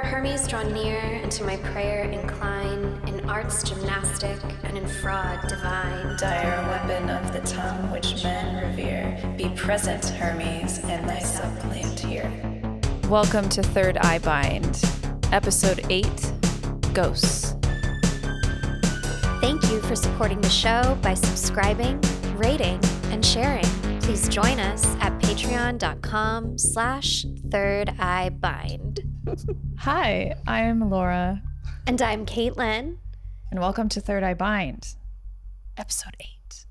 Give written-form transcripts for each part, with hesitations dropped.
Hermes draw near, and to my prayer incline, in arts gymnastic and in fraud divine. Dire weapon of the tongue which men revere, be present, Hermes, in thy supplant here. Welcome to Third Eye Bind, Episode 8, Ghosts. Thank you for supporting the show by subscribing, rating, and sharing. Please join us at patreon.com/thirdEyebind. Hi, I'm Laura, And I'm Caitlin. and welcome to Third Eye Bind, Episode 8.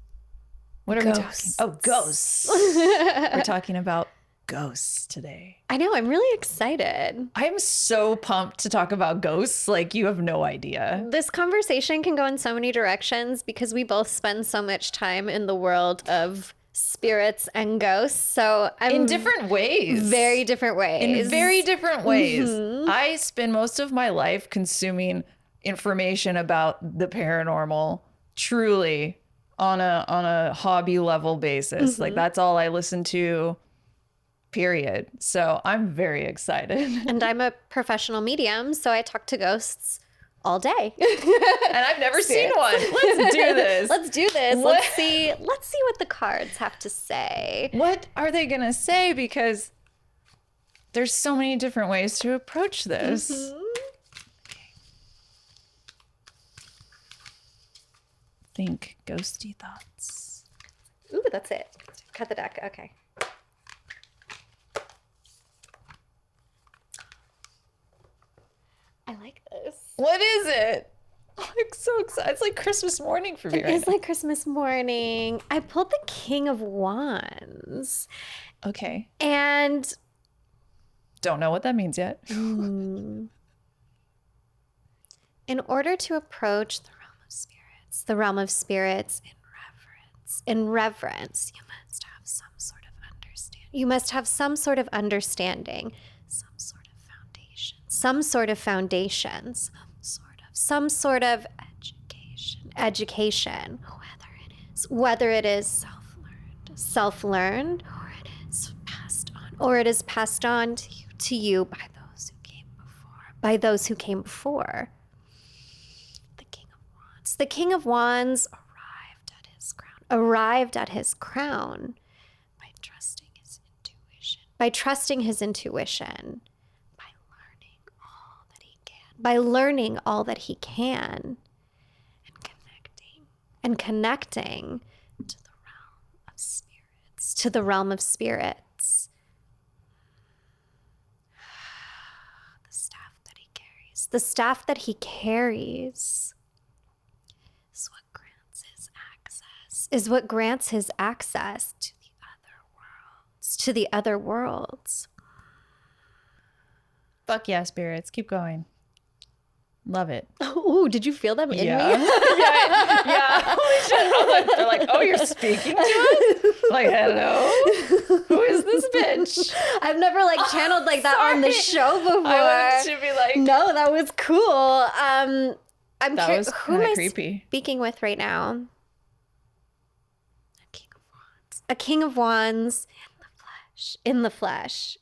What are we talking? Oh, ghosts. We're talking about ghosts today. I know, I'm really excited. I am so pumped to talk about ghosts, like you have no idea. This conversation can go in so many directions because we both spend so much time in the world of spirits and ghosts. So I'm In different ways. very different ways. In very different ways. Mm-hmm. I spend most of my life consuming information about the paranormal, truly on a hobby level basis. Like that's all I listen to, period. So I'm very excited. And I'm a professional medium, so I talk to ghosts all day. And I've never seen one. Let's do this. Let's do this. Let's see what the cards have to say. What are they going to say? Because there's so many different ways to approach this. Think ghosty thoughts. Ooh, that's it. Cut the deck. Okay. I like this. What is it? I'm so excited. It's like Christmas morning for me It right is now. like Christmas morning. I pulled the King of Wands. Okay. And Don't know what that means yet. in order to approach the realm of spirits in reverence, you must have some sort of understanding. You must have some sort of understanding, some sort of foundation, some sort of education, whether it is self-learned, or it is passed on to you by those who came before. The King of Wands arrived at his crown by trusting his intuition, by learning all that he can, and connecting to the realm of spirits. The staff that he carries is what grants his access to the other worlds. Fuck yeah, spirits. Keep going. Love it. Ooh, did you feel them in me? Yeah. Holy shit. I was like, they're like, oh, you're speaking to us? Like, hello? Who is this bitch? I've never channeled like that on the show before. I want to be like, No, that was cool. I'm that was who am kind I of creepy. speaking with right now? A King of Wands in the flesh.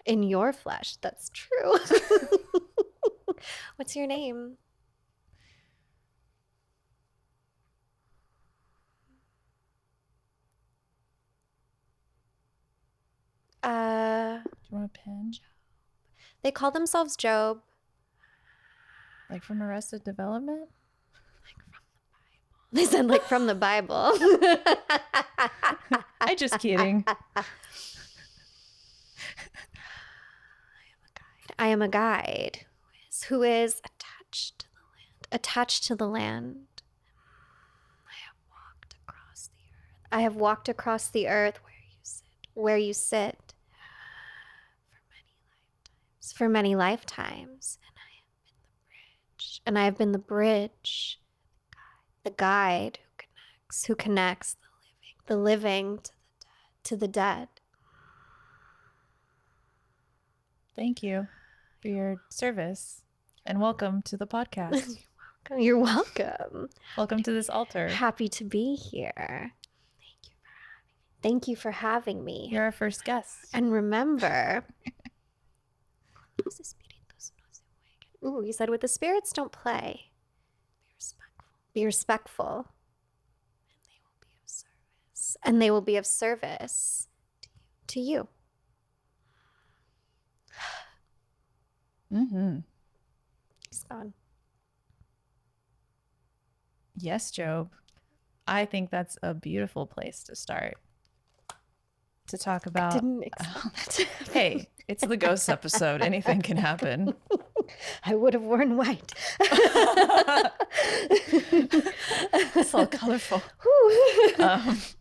In your flesh. That's true. What's your name? Do you want a pen? They call themselves Job. Like from Arrested Development? They said from the Bible. I just kidding. I am a guide who is attached to the land. I have walked across the earth where you sit for many lifetimes, and I have been the bridge, the guide who connects the living to the dead. Thank you for your service and welcome to the podcast. You're welcome. Welcome to this altar. Happy to be here. Thank you for having me. You're our first guest. And remember, los espíritus Ooh, you said with the spirits, don't play. Be respectful. And they will be of service to you. Mm-hmm. He's gone. Yes, Job. I think that's a beautiful place to start. To talk about. Didn't expect that. Hey, it's the ghost episode. Anything can happen. I would have worn white. It's all colorful.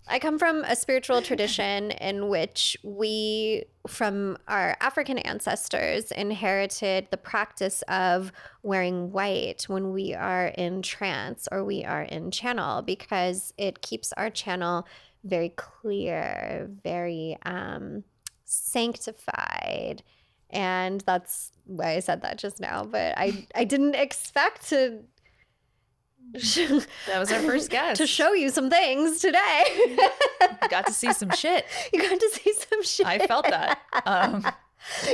I come from a spiritual tradition in which we, from our African ancestors, inherited the practice of wearing white when we are in trance or we are in channel, because it keeps our channel very clear, very sanctified. And that's why I said that just now. But I didn't expect to... That was our first guest. To show you some things today. You got to see some shit. You got to see some shit. I felt that.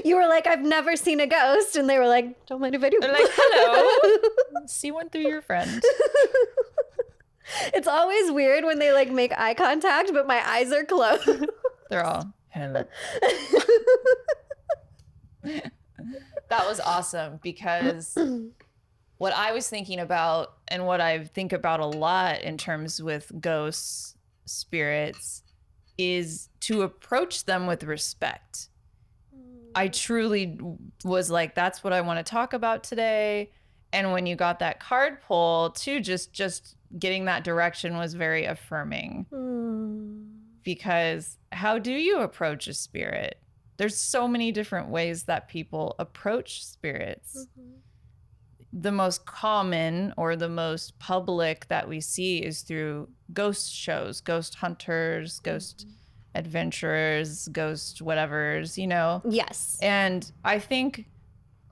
You were like, I've never seen a ghost. And they were like, don't mind if I do. They're like, hello. See one through your friend. It's always weird when they like make eye contact, but my eyes are closed. They're all, hello. That was awesome, because what I was thinking about, and what I think about a lot in terms with ghosts, spirits, is to approach them with respect. I truly was like, that's what I want to talk about today. And when you got that card pull too, just getting that direction was very affirming. Because how do you approach a spirit? There's so many different ways that people approach spirits. The most common or the most public that we see is through ghost shows, ghost hunters, ghost adventurers, ghost whatevers, you know? Yes. And I think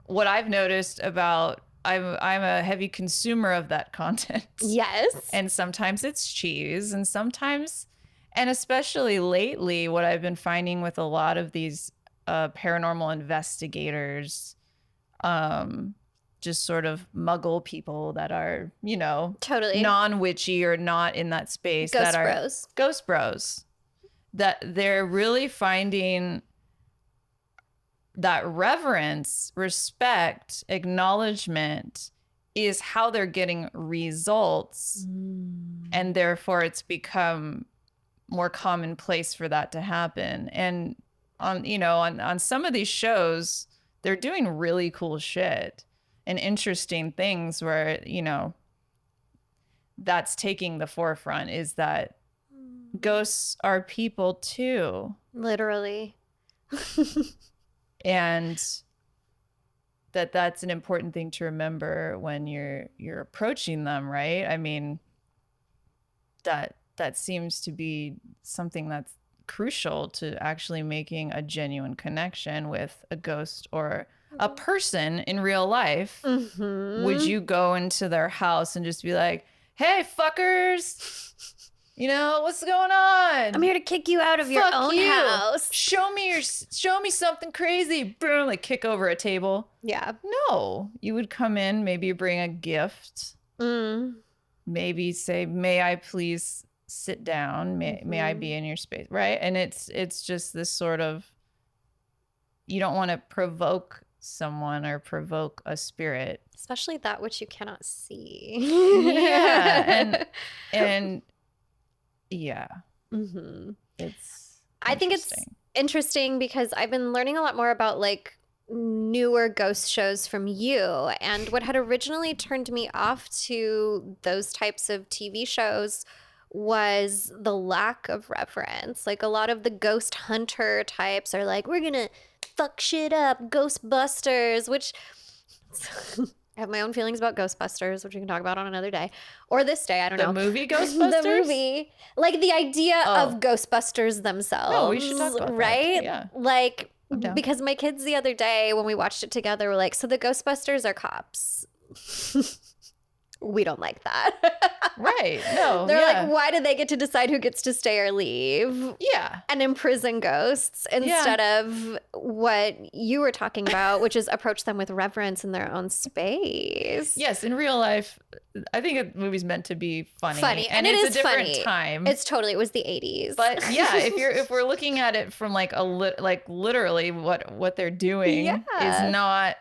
what I've noticed about, I'm a heavy consumer of that content. Yes. And sometimes it's cheese, and sometimes, and especially lately, what I've been finding with a lot of these paranormal investigators, just sort of muggle people that are, you know, totally non-witchy or not in that space. Ghost that are bros. Ghost bros. That they're really finding that reverence, respect, acknowledgement is how they're getting results. And therefore it's become more commonplace for that to happen. And on some of these shows, they're doing really cool shit and interesting things where, you know, that's taking the forefront, is that ghosts are people too. Literally. And that's an important thing to remember when you're approaching them, right? I mean, that seems to be something that's crucial to actually making a genuine connection with a ghost or a person in real life. Would you go into their house and just be like, hey, fuckers, you know, what's going on? I'm here to kick you out of your own house. Show me something crazy. Boom, like kick over a table. Yeah. No, you would come in, maybe bring a gift. Maybe say, may I please sit down? May I be in your space? Right. And it's just this sort of, you don't want to provoke someone or provoke a spirit. Especially that which you cannot see. Yeah. And yeah. I think it's interesting because I've been learning a lot more about like newer ghost shows from you, and what had originally turned me off to those types of TV shows was the lack of reverence. Like a lot of the ghost hunter types are like, we're gonna fuck shit up, Ghostbusters, which I have my own feelings about Ghostbusters, which we can talk about on another day. Or this day, I don't know. The movie Ghostbusters? The movie. Like the idea of Ghostbusters themselves. No, we should talk about right? that. Yeah. Like, because my kids the other day, when we watched it together, were like, so the Ghostbusters are cops. we don't like that. Right. No. They're yeah. like, why do they get to decide who gets to stay or leave? Yeah. And imprison ghosts instead of what you were talking about, which is approach them with reverence in their own space. Yes, in real life, I think a movie's meant to be funny, and it's it a is different funny. time. It was the 80s. But yeah, if we're looking at it from like literally what they're doing is not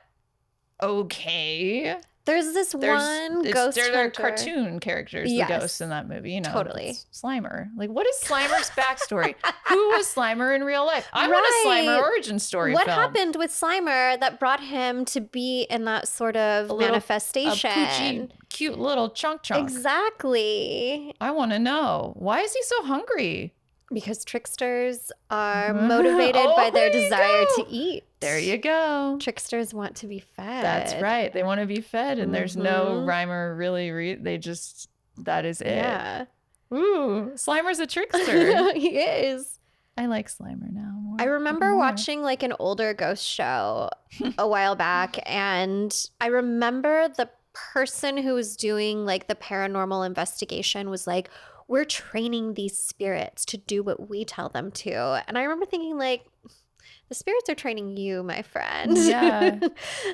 okay. There's this one ghost they're hunter. cartoon characters, Yes. the ghosts in that movie, you know. Totally. It's Slimer. Like, what is Slimer's backstory? Who was Slimer in real life? I want a Slimer origin story What film. happened with Slimer that brought him to be in that sort of manifestation? A poochy, cute little chunk. Exactly. I want to know. Why is he so hungry? Because tricksters are motivated by their desire to eat. There you go. Tricksters want to be fed. That's right. They want to be fed, and there's no rhyme or really. They just, that is it. Yeah. Ooh, Slimer's a trickster. He is. I like Slimer now more. I remember watching like an older ghost show a while back, and I remember the person who was doing like the paranormal investigation was like, we're training these spirits to do what we tell them to. And I remember thinking like, the spirits are training you, my friend. Yeah.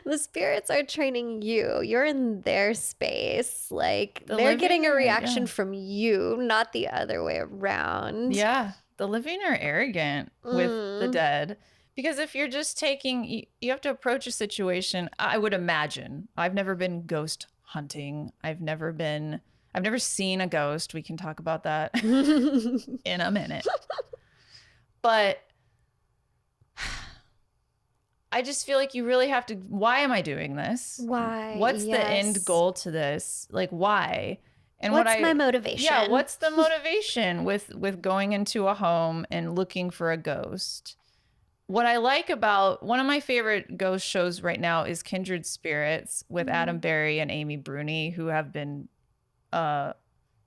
The spirits are training you. You're in their space. Like they're living getting a are- reaction yeah. from you, not the other way around. Yeah. The living are arrogant with the dead. Because if you're just taking, you have to approach a situation, I would imagine. I've never been ghost hunting. I've never seen a ghost. We can talk about that in a minute. But I just feel like you really have to, why am I doing this? Why? What's the end Yes. goal to this? Like, why? And What's my motivation? Yeah, what's the motivation with going into a home and looking for a ghost? What I like about one of my favorite ghost shows right now is Kindred Spirits with Adam Berry and Amy Bruni, who have been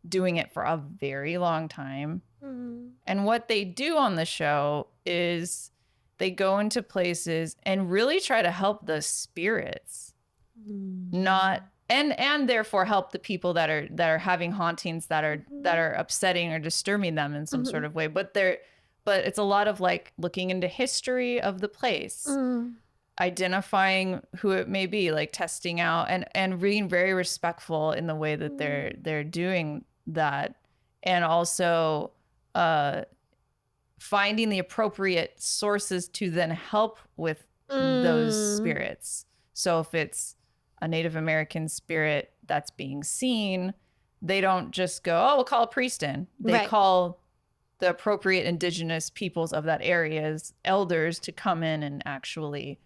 doing it for a very long time. And what they do on the show is they go into places and really try to help the spirits, not and therefore help the people that are having hauntings that are upsetting or disturbing them in some sort of way. But it's a lot of like looking into history of the place, identifying who it may be, like testing out and being very respectful in the way that they're doing that, and also finding the appropriate sources to then help with those spirits. So if it's a Native American spirit that's being seen, they don't just go, oh, we'll call a priest in. They call the appropriate indigenous peoples of that area's elders to come in and actually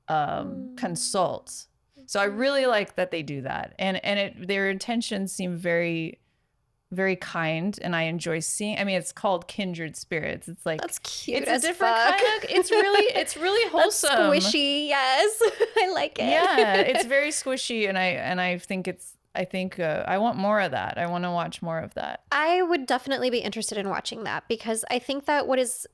consult. So I really like that they do that. And their intentions seem very, very kind, and I enjoy seeing. I mean, it's called Kindred Spirits. It's like, that's cute. It's as a different fuck. kind of. It's really wholesome. That's squishy. Yes, I like it. Yeah, it's very squishy, and I think I want more of that. I want to watch more of that. I would definitely be interested in watching that, because I think that what is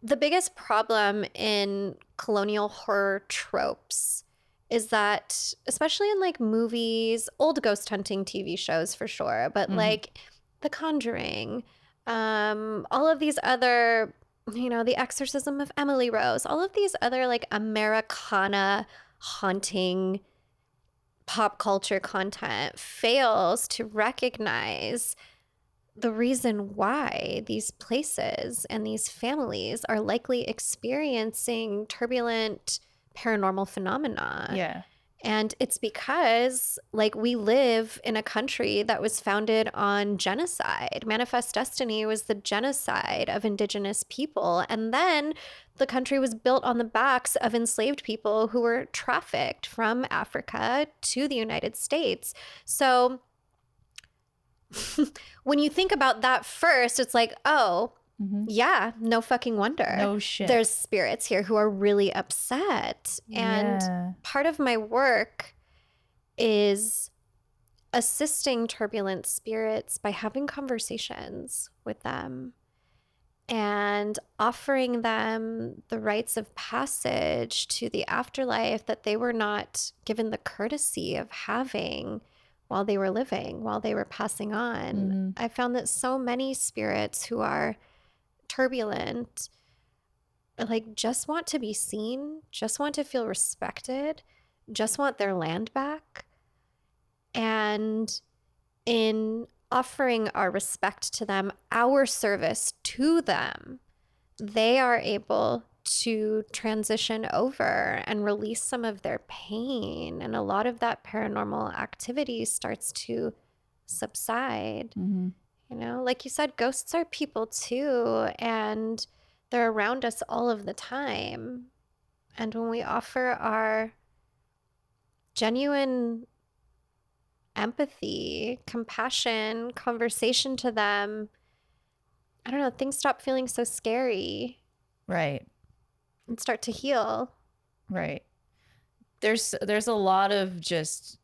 the biggest problem in colonial horror tropes is that, especially in like movies, old ghost hunting TV shows for sure, but like The Conjuring, all of these other, The Exorcism of Emily Rose, all of these other like Americana haunting pop culture content fails to recognize the reason why these places and these families are likely experiencing turbulent paranormal phenomena. Yeah. And it's because like we live in a country that was founded on genocide. Manifest Destiny was the genocide of indigenous people. And then the country was built on the backs of enslaved people who were trafficked from Africa to the United States. So when you think about that first, it's like, oh, yeah, no fucking wonder. No shit. There's spirits here who are really upset. And part of my work is assisting turbulent spirits by having conversations with them and offering them the rites of passage to the afterlife that they were not given the courtesy of having while they were living, while they were passing on. I found that so many spirits who are turbulent, like, just want to be seen, just want to feel respected, just want their land back. And in offering our respect to them, our service to them, they are able to transition over and release some of their pain. And a lot of that paranormal activity starts to subside. You know, like you said, ghosts are people too, and they're around us all of the time. And when we offer our genuine empathy, compassion, conversation to them, I don't know, things stop feeling so scary. Right. And start to heal. Right. There's a lot of just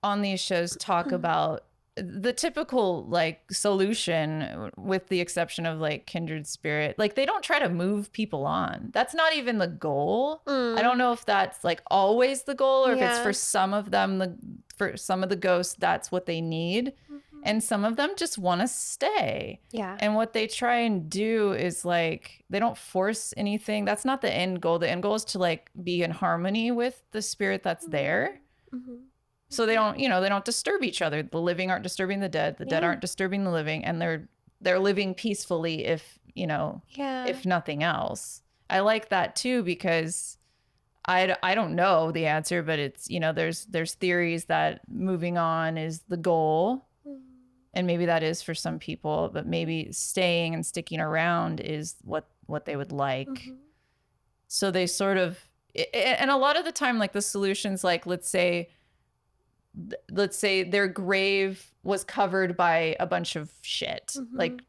on these shows talk about the typical like solution, with the exception of like kindred spirit. Like they don't try to move people on. That's not even the goal. I don't know if that's like always the goal, or if it's for some of them, for some of the ghosts, that's what they need. And some of them just want to stay. Yeah. And what they try and do is like, they don't force anything. That's not the end goal. The end goal is to like be in harmony with the spirit that's there. So they don't, you know, they don't disturb each other. The living aren't disturbing the dead. The dead aren't disturbing the living. And they're living peacefully, if, you know, if nothing else. I like that too, because I don't know the answer, but it's, you know, there's theories that moving on is the goal. And maybe that is for some people, but maybe staying and sticking around is what they would like. So they sort of, and a lot of the time, like the solutions, like let's say their grave was covered by a bunch of shit, like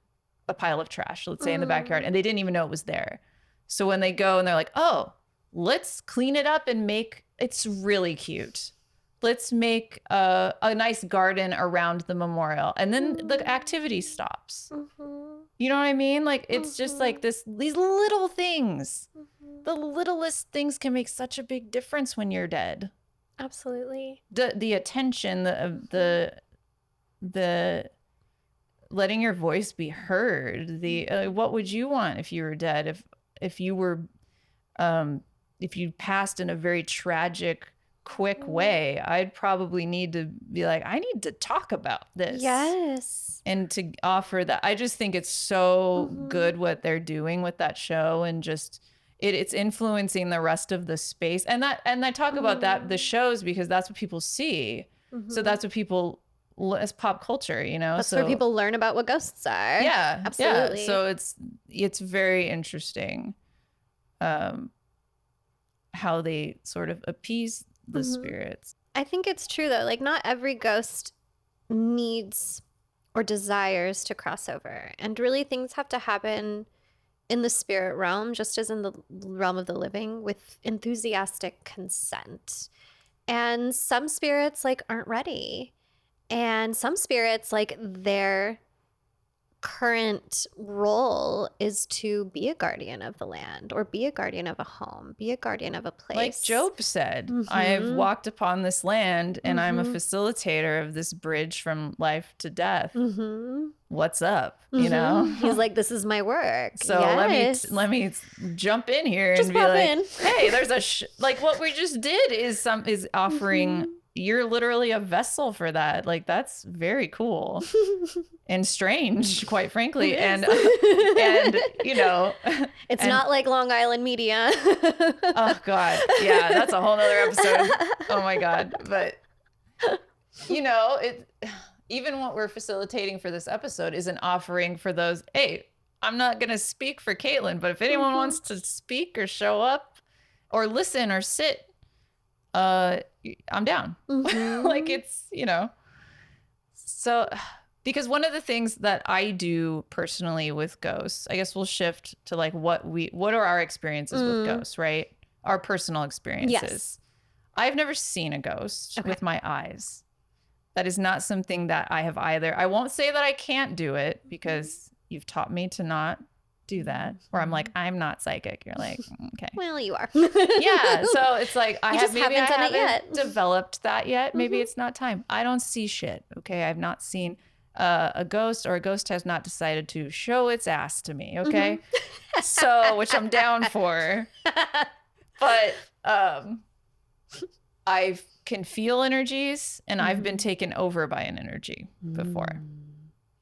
a pile of trash, let's say in the backyard, and they didn't even know it was there. So when they go and they're like, oh, let's clean it up and make, it's really cute. Let's make a nice garden around the memorial. And then the activity stops. You know what I mean? Like, it's just like these little things. The littlest things can make such a big difference when you're dead. Absolutely. The attention, the letting your voice be heard. What would you want if you were dead? If you were, if you passed in a very tragic, quick way, I'd probably need to be like, I need to talk about this. Yes. And to offer that. I just think it's so good what they're doing with that show, and just it's influencing the rest of the space. And I talk about that, the shows, because that's what people see. So that's what people, as pop culture, you know. That's where people learn about what ghosts are. Yeah. Absolutely. Yeah. So it's very interesting how they sort of appease the spirits. I think it's true though. Like, not every ghost needs or desires to cross over, and really things have to happen in the spirit realm, just as in the realm of the living, with enthusiastic consent. And some spirits like aren't ready, and some spirits, like, their current role is to be a guardian of the land, or be a guardian of a home, be a guardian of a place. Like Job said, I have walked upon this land, and I'm a facilitator of this bridge from life to death. What's up? You know, he's like, this is my work. So let me jump in here just and be like, in. hey, there's like what we just did is offering. You're literally a vessel for that. Like, that's very cool and strange, quite frankly. And you know, it's not like Long Island media. Oh God. Yeah. That's a whole nother episode. Oh my God. But you know, even what we're facilitating for this episode is an offering for those. Hey, I'm not going to speak for Caitlin, but if anyone wants to speak or show up or listen or sit, I'm down. Like, it's, you know, so because one of the things that I do personally with ghosts, I guess we'll shift to like what are our experiences with ghosts, right? Our personal experiences. Yes. I've never seen a ghost with my eyes. That is not something that I have either. I won't say that I can't do it, because you've taught me to not do that. Or I'm like, I'm not psychic. You're like, okay. Well, you are. Yeah. So it's like, I just maybe haven't I done it haven't yet. developed that yet. Maybe it's not time. I don't see shit. Okay. I've not seen a ghost, or a ghost has not decided to show its ass to me. Okay. So, which I'm down for. But I can feel energies, and I've been taken over by an energy before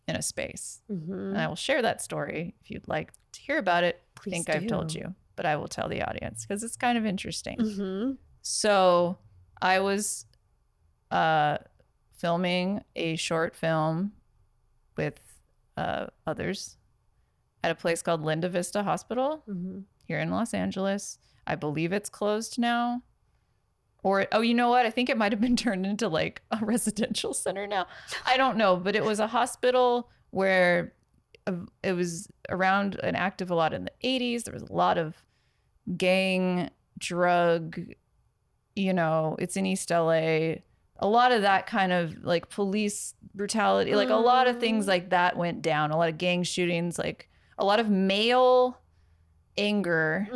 in a space. And I will share that story if you'd like to hear about it. I think I've told you, but I will tell the audience because it's kind of interesting. So I was filming a short film with others at a place called Linda Vista Hospital here in Los Angeles. I believe it's closed now. Or, oh, you know what? I think it might have been turned into like a residential center now. I don't know, but it was a hospital where it was around and active a lot in the 80s. There was a lot of gang, drug, it's in East LA. A lot of that kind of like police brutality, like a lot of things like that went down. A lot of gang shootings, like a lot of male anger.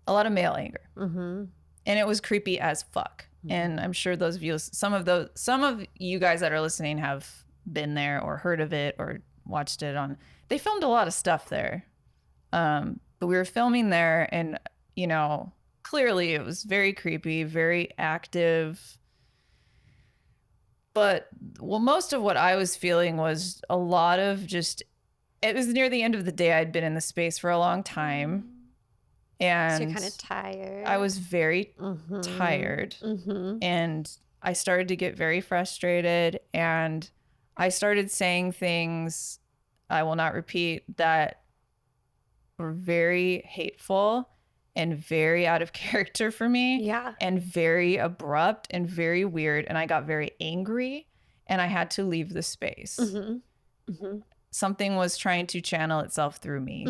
A lot of male anger. And it was creepy as fuck. And I'm sure those of you, some of you guys that are listening have been there or heard of it or watched it on. They filmed a lot of stuff there. But we were filming there, and clearly it was very creepy, very active. But most of what I was feeling was a lot of just. It was near the end of the day. I'd been in the space for a long time. And so you're kind of tired. I was very tired. And I started to get very frustrated. And I started saying things I will not repeat that were very hateful and very out of character for me. Yeah. And very abrupt and very weird. And I got very angry, and I had to leave the space. Something was trying to channel itself through me.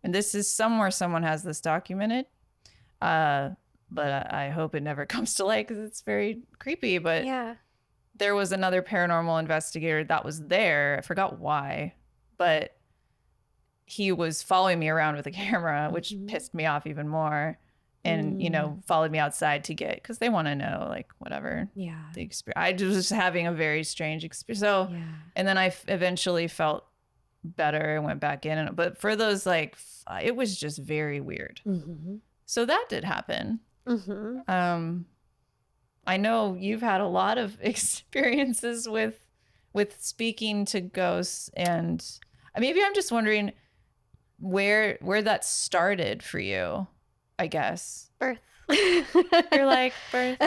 And this is somewhere someone has this documented. But I hope it never comes to light because it's very creepy. But yeah, there was another paranormal investigator that was there. I forgot why, but he was following me around with a camera, which pissed me off even more. And, followed me outside to get, because they want to know, like, whatever. Yeah. The experience. I was just having a very strange experience. So, and then I eventually felt better and went back in. But for those, like, it was just very weird. So that did happen. I know you've had a lot of experiences with speaking to ghosts, and maybe I'm just wondering where that started for you. I guess birth. You're like birth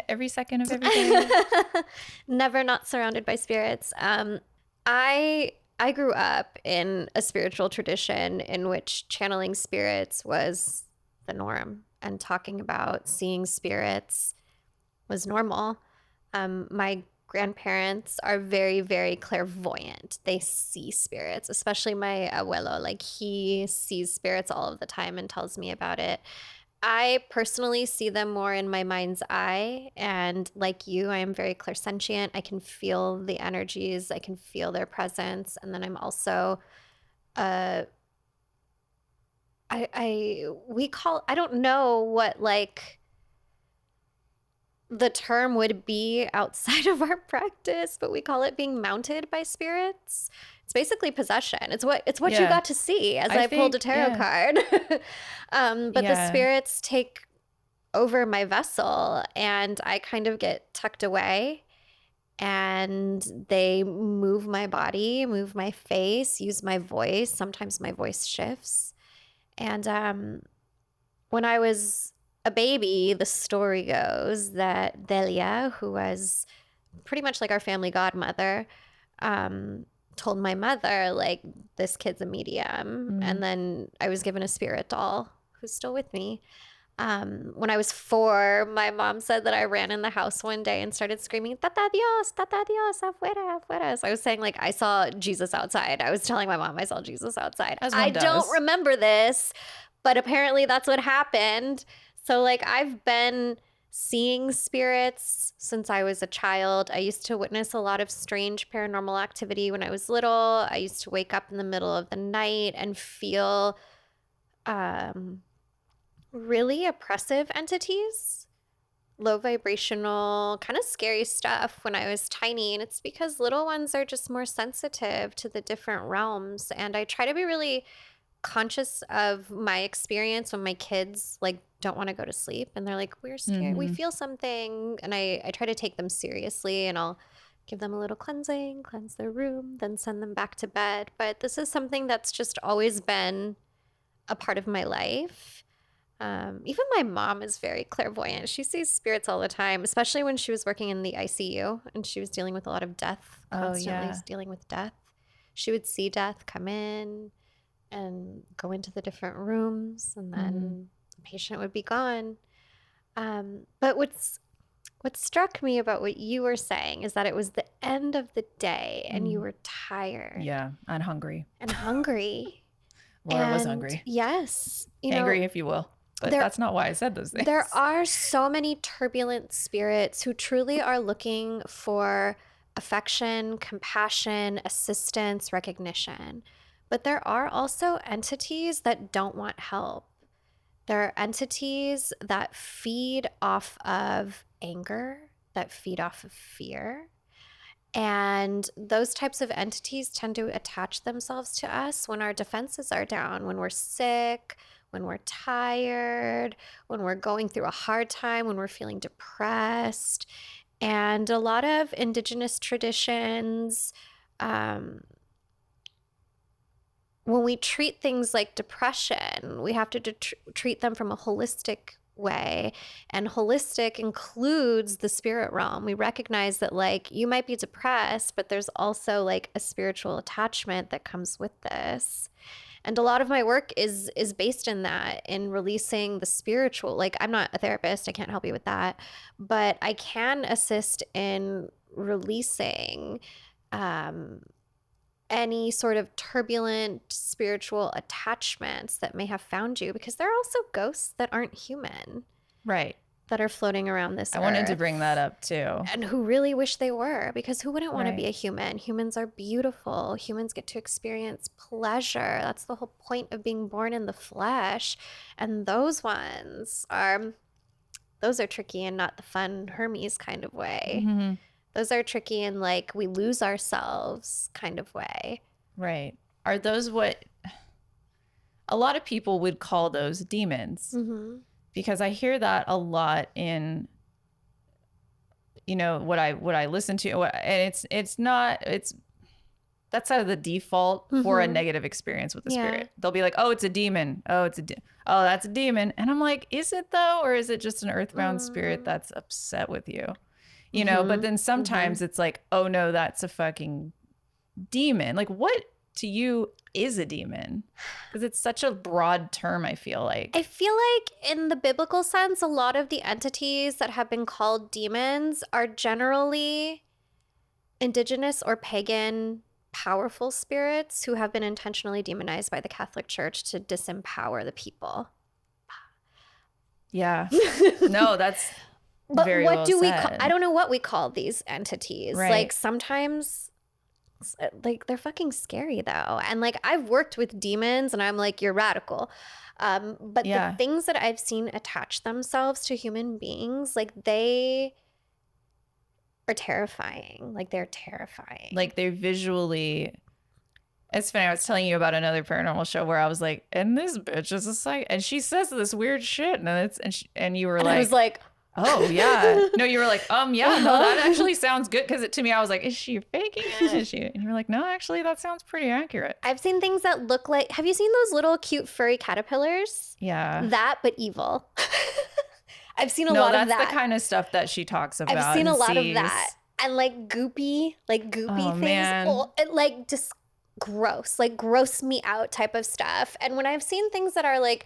every second of every day. Never not surrounded by spirits. I grew up in a spiritual tradition in which channeling spirits was the norm, and talking about seeing spirits was normal. My grandparents are very, very clairvoyant. They see spirits, especially my abuelo. Like, he sees spirits all of the time and tells me about it. I personally see them more in my mind's eye, and like you, I am very clairsentient. I can feel the energies. I can feel their presence. And then I'm also I don't know what like the term would be outside of our practice, but we call it being mounted by spirits. It's basically possession. It's what you got to see as I pulled a tarot card. But the spirits take over my vessel, and I kind of get tucked away, and they move my body, move my face, use my voice. Sometimes my voice shifts. And when I was a baby, the story goes that Delia, who was pretty much like our family godmother, told my mother, like, this kid's a medium. And then I was given a spirit doll who's still with me. When I was 4, my mom said that I ran in the house one day and started screaming, Tata Dios, afuera, afuera. So I was saying, like, I saw Jesus outside. I was telling my mom I saw Jesus outside. I don't remember this, but apparently that's what happened. So, like, I've been seeing spirits since I was a child. I used to witness a lot of strange paranormal activity when I was little. I used to wake up in the middle of the night and feel really oppressive entities, low vibrational, kind of scary stuff when I was tiny. And it's because little ones are just more sensitive to the different realms. And I try to be really conscious of my experience when my kids like don't want to go to sleep and they're like, we're scared, we feel something. And I try to take them seriously, and I'll give them a little cleansing, cleanse their room, then send them back to bed. But this is something that's just always been a part of my life. Even my mom is very clairvoyant. She sees spirits all the time, especially when she was working in the ICU and she was dealing with a lot of death, constantly dealing with death. She would see death come in and go into the different rooms, and then the patient would be gone. But what struck me about what you were saying is that it was the end of the day and you were tired. Yeah, and hungry. And hungry. Laura was hungry. Yes. Angry, if you will. But that's not why I said those things. There are so many turbulent spirits who truly are looking for affection, compassion, assistance, recognition. But there are also entities that don't want help. There are entities that feed off of anger, that feed off of fear. And those types of entities tend to attach themselves to us when our defenses are down, when we're sick, when we're tired, when we're going through a hard time, when we're feeling depressed. And a lot of indigenous traditions, when we treat things like depression, we have to treat them from a holistic way. And holistic includes the spirit realm. We recognize that like you might be depressed, but there's also like a spiritual attachment that comes with this. And a lot of my work is based in that, in releasing the spiritual. Like, I'm not a therapist, I can't help you with that, but I can assist in releasing any sort of turbulent spiritual attachments that may have found you, because there are also ghosts that aren't human. Right. That are floating around this earth. I wanted to bring that up too. And who really wish they were, because who wouldn't want to be a human? Humans are beautiful. Humans get to experience pleasure. That's the whole point of being born in the flesh. And those are tricky in not the fun Hermes kind of way. Mm-hmm. Those are tricky in like we lose ourselves kind of way. Right. Are those what a lot of people would call those demons? Mm-hmm. Because I hear that a lot in, what I listen to, and it's that's out of the default for a negative experience with the spirit. They'll be like, oh, it's a demon. Oh, that's a demon. And I'm like, is it though? Or is it just an earthbound spirit that's upset with you? But then sometimes it's like, oh no, that's a fucking demon. Like, what to you is a demon? Because it's such a broad term, I feel like. I feel like in the biblical sense, a lot of the entities that have been called demons are generally indigenous or pagan powerful spirits who have been intentionally demonized by the Catholic Church to disempower the people. Yeah. No, that's but very what well do we said. call, I don't know what we call these entities. Right. Like sometimes like they're fucking scary though. And like I've worked with demons and I'm like, you're radical. But the things that I've seen attach themselves to human beings, like they are terrifying. Like they're terrifying. Like they're visually. It's funny. I was telling you about another paranormal show where I was like, and this bitch is a psych, and she says this weird shit, and you were like, I was like, oh yeah. No, you were like, yeah, no, that actually sounds good. Because to me, I was like, is she faking it? Is she? And you were like, no, actually, that sounds pretty accurate. I've seen things that look like. Have you seen those little cute furry caterpillars? Yeah. That, but evil. I've seen a lot of that. No, that's the kind of stuff that she talks about. I've seen a lot of that, and like goopy things. Man. Oh, it, like just gross, like gross me out type of stuff. And when I've seen things that are like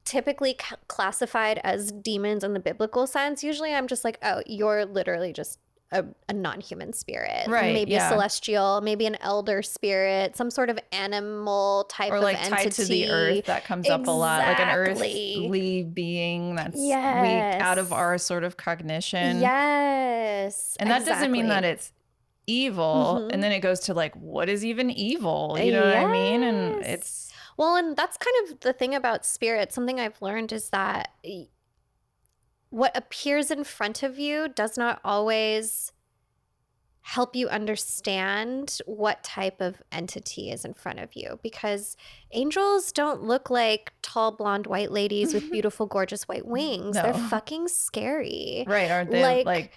typically classified as demons in the biblical sense, usually I'm just like, oh, you're literally just a non-human spirit, Right, maybe yeah. a celestial, maybe an elder spirit, some sort of animal type Or of like entity. tied to the earth, that comes up a lot, like an Exactly. earthly being that's Yes. out of our sort of cognition. Yes. And that doesn't mean that exactly. it's evil. And then it goes to like, what is even evil? You know what I mean? And Yes. it's Well, and that's kind of the thing about spirit. Something I've learned is that what appears in front of you does not always help you understand what type of entity is in front of you, because angels don't look like tall blonde white ladies with beautiful gorgeous white wings. They're No. fucking scary. right. Aren't they like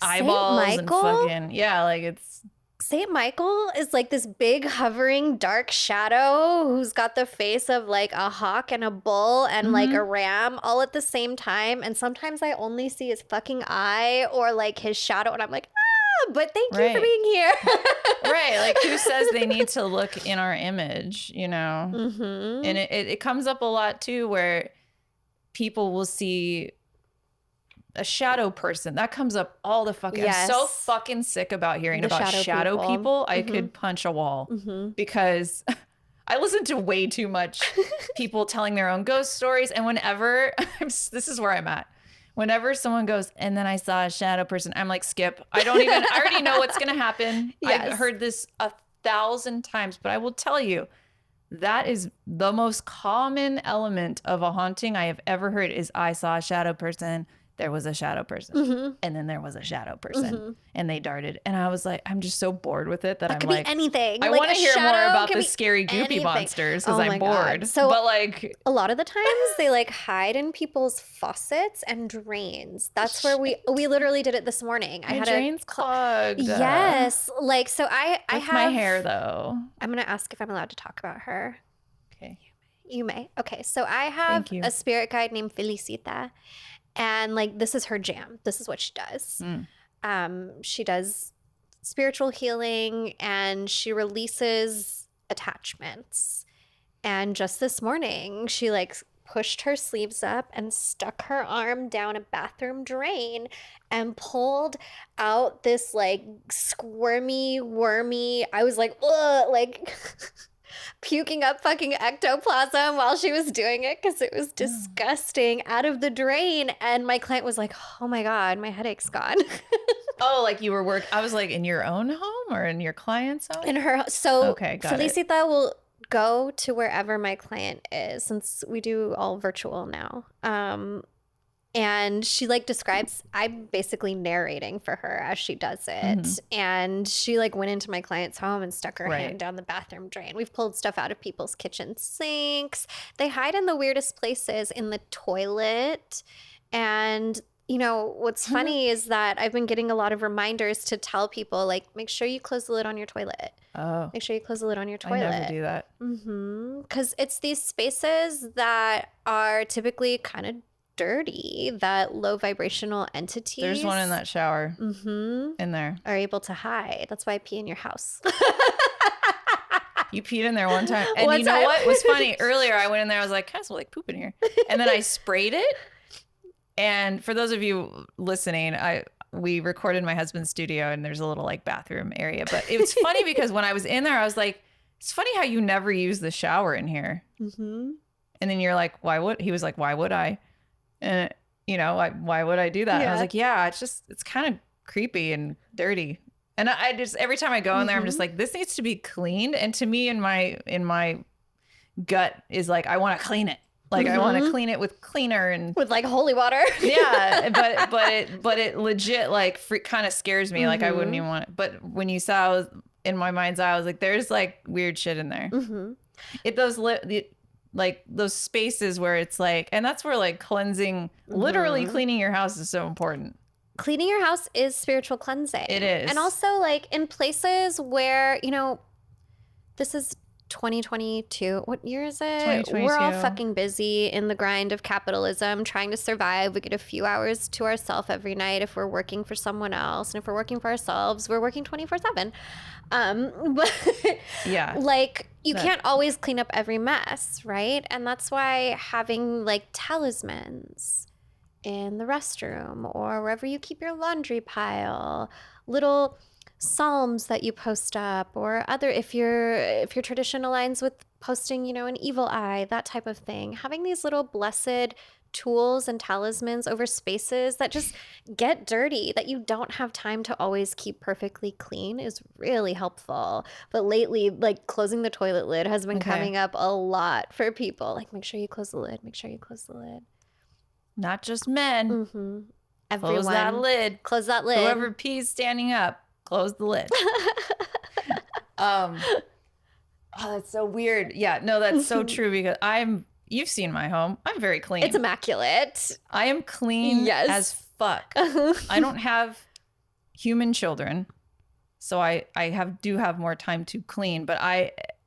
eyeballs and fucking, yeah, like it's Saint Michael is like this big hovering dark shadow who's got the face of like a hawk and a bull and like a ram all at the same time. And sometimes I only see his fucking eye or like his shadow, and I'm like, ah, but thank you for Right. being here. right. Like who says they need to look in our image, you know? And it comes up a lot too, where people will see a shadow person. That comes up all the fucking. I'm so Yes. fucking sick about hearing The about shadow shadow people. people. I could punch a wall because I listen to way too much people telling their own ghost stories. And whenever this is where I'm at. Whenever someone goes, and then I saw a shadow person, I'm like, skip. I already know what's going to happen. Yes. I've heard this 1,000 times, but I will tell you, that is the most common element of a haunting I have ever heard is I saw a shadow person. There was a shadow person. And then there was a shadow person. And they darted. And I was like, I'm just so bored with it that I'm Could like, be anything. I Like, want a to hear more shadow about can the be scary goopy anything. monsters because Oh I'm my God. bored. So but like, a lot of the times they like hide in people's faucets and drains. That's where we literally did it this morning. I my had drain's clogged. Yes. Like, so I With have my hair though. I'm going to ask if I'm allowed to talk about her. Okay. You may. Okay. So I have Thank you. a spirit guide named Felicita, and like, this is her jam. This is what she does. She does spiritual healing and she releases attachments. And just this morning, she like pushed her sleeves up and stuck her arm down a bathroom drain and pulled out this like squirmy, wormy, I was like, ugh, like puking up fucking ectoplasm while she was doing it because it was disgusting out of the drain. And my client was like, oh my God, my headache's gone. Oh, like you were I was like, in your own home or in your client's home? In her, so Okay, got it. Felicita will go to wherever my client is, since we do all virtual now. And she like describes, I'm basically narrating for her as she does it. And she like went into my client's home and stuck her hand down the bathroom drain. We've pulled stuff out of people's kitchen sinks. They hide in the weirdest places, in the toilet. And you know, what's funny is that I've been getting a lot of reminders to tell people, like, make sure you close the lid on your toilet. Oh, Make sure you close the lid on your toilet. I never do that. Because it's these spaces that are typically kind of dirty, that low vibrational entities There's one in that shower. In there. are able to hide. That's why I pee in your house. You peed in there one time. And One you know time. what was funny? Earlier I went in there, I was like, kind of like poop in here. And then I sprayed it. And for those of you listening, we recorded in my husband's studio and there's a little like bathroom area. But it was funny because when I was in there, I was like, it's funny how you never use the shower in here. And then you're like, he was like, why would I? And you know, why would I do that? And I was like, yeah, it's kind of creepy and dirty. And I just, every time I go in there, I'm just like, this needs to be cleaned. And to me, in my gut is like, I want to clean it. Like I want to clean it with cleaner and With like holy water. yeah, but it legit like kind of scares me. Like I wouldn't even want it. But when you saw, I was in my mind's eye, I was like, there's like weird shit in there. Like those spaces where it's like, and that's where like cleansing, literally cleaning your house is so important. Cleaning your house is spiritual cleansing. It is. And also like in places where, you know, this is 2022. What year is it? 2022. We're all fucking busy in the grind of capitalism, trying to survive. We get a few hours to ourselves every night if we're working for someone else. And if we're working for ourselves, we're working 24/7. But Yeah. like you can't always clean up every mess, right? And that's why having like talismans in the restroom or wherever you keep your laundry pile, little psalms that you post up, or other, if your tradition aligns with posting, you know, an evil eye, that type of thing. Having these little blessed tools and talismans over spaces that just get dirty, that you don't have time to always keep perfectly clean, is really helpful. But lately, like, closing the toilet lid has been coming up a lot for people. Like, make sure you close the lid. Make sure you close the lid. Not just men. Mm-hmm. Close that lid. Close that lid. Whoever pees standing up, close the lid. Oh, that's so weird. Yeah, no, that's so true, because you've seen my home. I'm very clean. It's immaculate. I am clean as fuck. I don't have human children, so I do have more time to clean, but